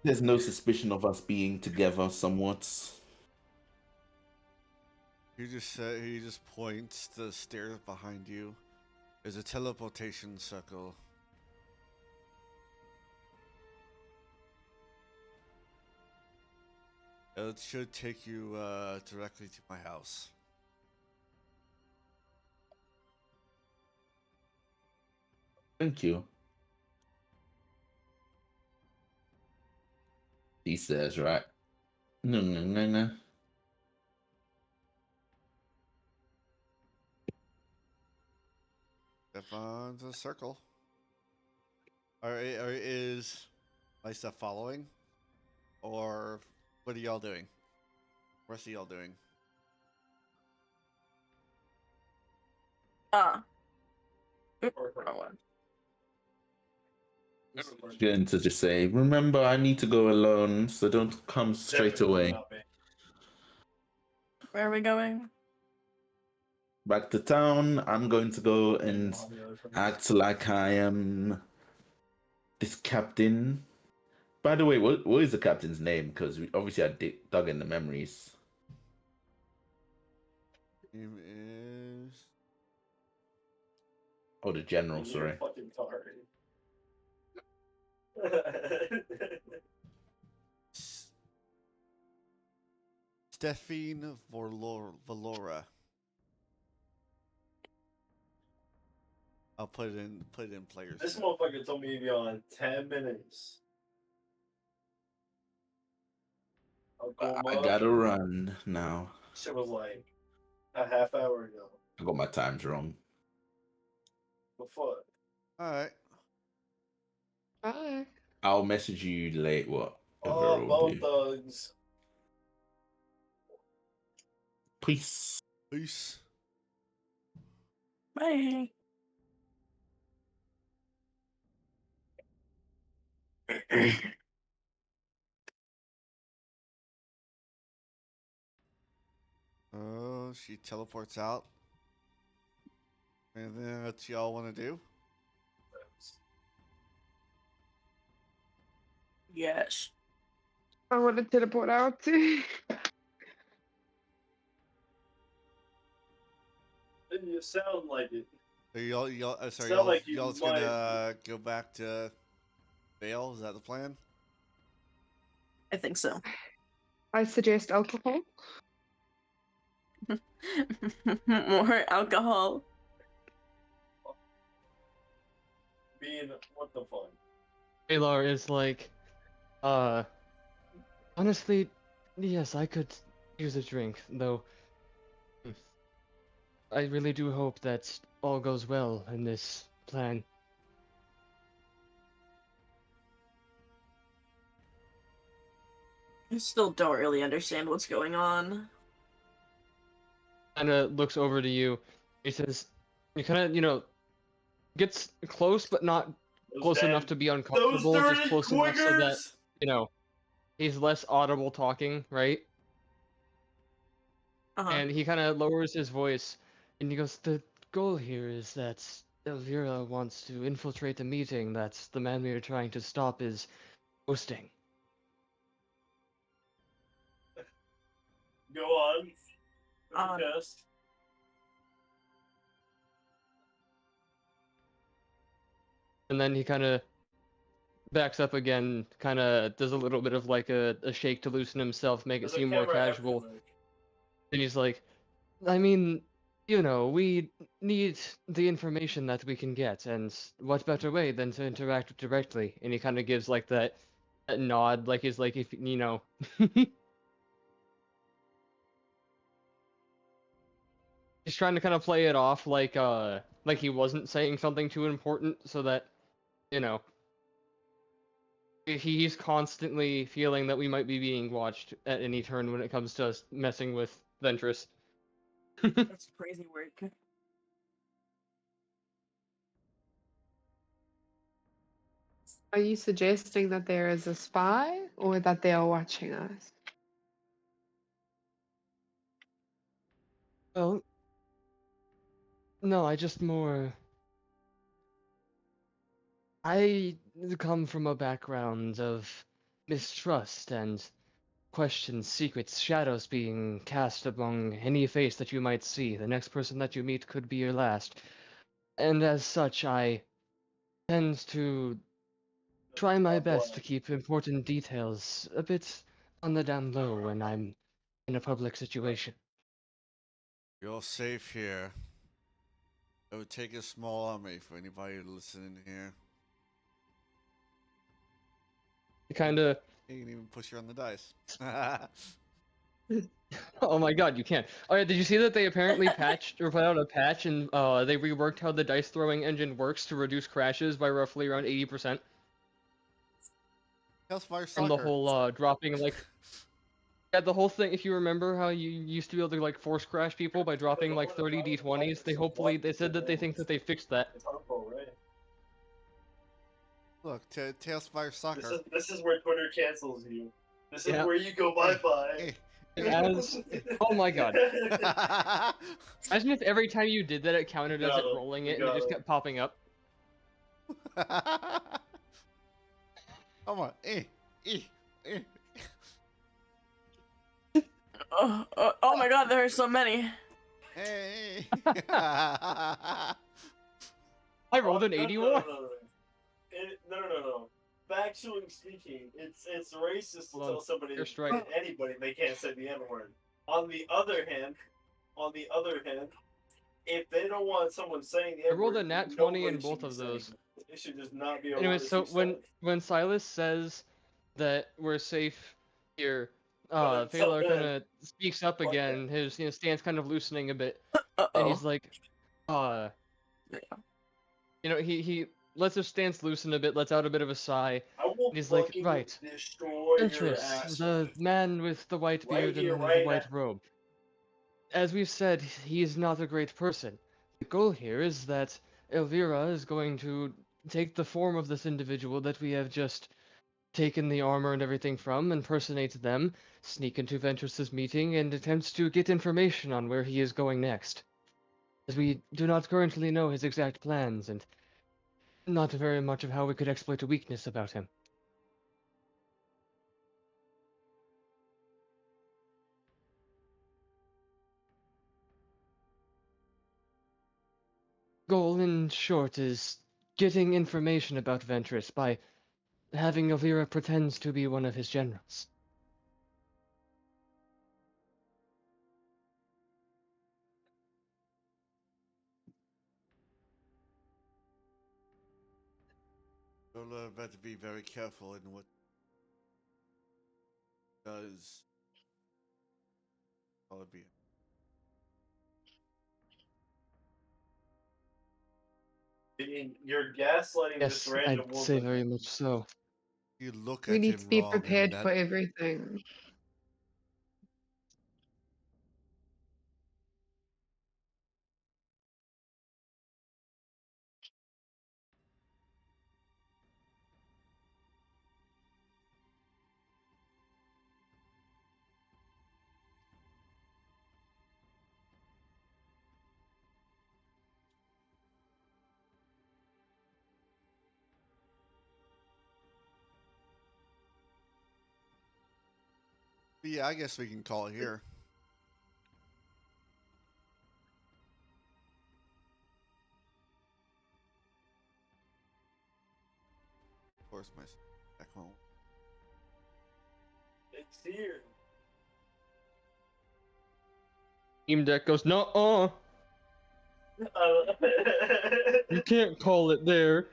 there's no suspicion of us being together somewhat. he just points to the stairs behind you. There's a teleportation circle. It should take you directly to my house. Thank you. He says, right? No. Step on the circle. Is Lysa following? Or what are y'all doing? What's y'all doing? Wrong one. Going to just say, remember, I need to go alone, so don't come straight away. Where are we going? Back to town. I'm going to go and act like I am this captain. By the way, what is the captain's name? Because obviously I dug in the memories. Name is Oh, the general, sorry. Fucking tard. Stephine Valora. I'll put it in players. This motherfucker told me to be on 10 minutes. I gotta run now. Shit was like a half hour ago. I got my times wrong. What fuck? Alright. Bye. I'll message you late. What? Oh, Bone Thugs. Peace. Peace. Bye. Oh, she teleports out. Anything that y'all want to do? Yes. I want to teleport out too. Didn't you sound like it? So y'all sorry, Sound like you y'all's might- gonna go back to Vale? Is that the plan? I think so. I suggest alcohol. More alcohol. Being what the fuck? Alar is like, honestly, yes, I could use a drink, though. I really do hope that all goes well in this plan. I still don't really understand what's going on. Kinda looks over to you. He says, he kinda, gets close, but not close enough to be uncomfortable, just close enough so that, he's less audible talking, right? Uh-huh. And he kind of lowers his voice, and he goes, the goal here is that Elvira wants to infiltrate the meeting that the man we are trying to stop is hosting. Go on. Um, Test. And then he kind of backs up again, kind of does a little bit of like a shake to loosen himself, make it There's a seem more camera casual. everywhere. And he's like, I mean, you know, we need the information that we can get, and what better way than to interact directly? And he kind of gives like that nod, like he's like, if you know. He's trying to kind of play it off like he wasn't saying something too important, so that, you know, he's constantly feeling that we might be being watched at any turn when it comes to us messing with Ventress. That's crazy work. Are you suggesting that there is a spy or that they are watching us? Well, no, I just more. I come from a background of mistrust and questions, secrets, shadows being cast among any face that you might see. The next person that you meet could be your last. And as such, I tend to try my best to keep important details a bit on the down low when I'm in a public situation. You're safe here. It would take a small army for anybody listening here. Kind of. You can even push her on the dice. Oh my god, you can't. Oh yeah, did you see that they apparently patched or put out a patch and they reworked how the dice throwing engine works to reduce crashes by roughly around 80%? Hellfire From the Soccer. whole dropping like yeah, the whole thing. If you remember how you used to be able to like force crash people by dropping like 30 d20s, they said that they think that they fixed that. It's harmful, right? Look, Tailspire Soccer. This is where Twitter cancels you. This is Yeah. where you go bye bye. Hey, And as oh my god, imagine if every time you did that it counted as it rolling it and it just kept popping up. Come on. Oh my god, there are so many. Hey. I rolled an 81. No. Factually speaking, it's racist to Hold on. tell somebody, You're striking. anybody, they can't say the N word. On the other hand, if they don't want someone saying the I N word, rolled a nat 20 in both of those. It should just not be a Anyway, word so that you when Silas says that we're safe here, But until Phalar then, kind of speaks up fuck again. His stance kind of loosening a bit, Uh and he's oh. like, he lets his stance loosen a bit, lets out a bit of a sigh. I will And he's like, fucking right, destroy your Ventress, ass. the man with the white Right beard here, and right the white now. robe. As we've said, he is not a great person. The goal here is that Elvira is going to take the form of this individual that we have just taken the armor and everything from, impersonate them, sneak into Ventress's meeting, and attempt to get information on where he is going next. As we do not currently know his exact plans, and not very much of how we could exploit a weakness about him. Goal, in short, is getting information about Ventress by having Elvira pretend to be one of his generals. You'll better be very careful in what does. I'll be. You're gaslighting Yes, this random I'd say woman. very much so. You look We at need him to be wrong, prepared and for everything. Yeah, I guess we can call it here. course, my back home. It's here. Steam Deck goes, no, you can't call it there.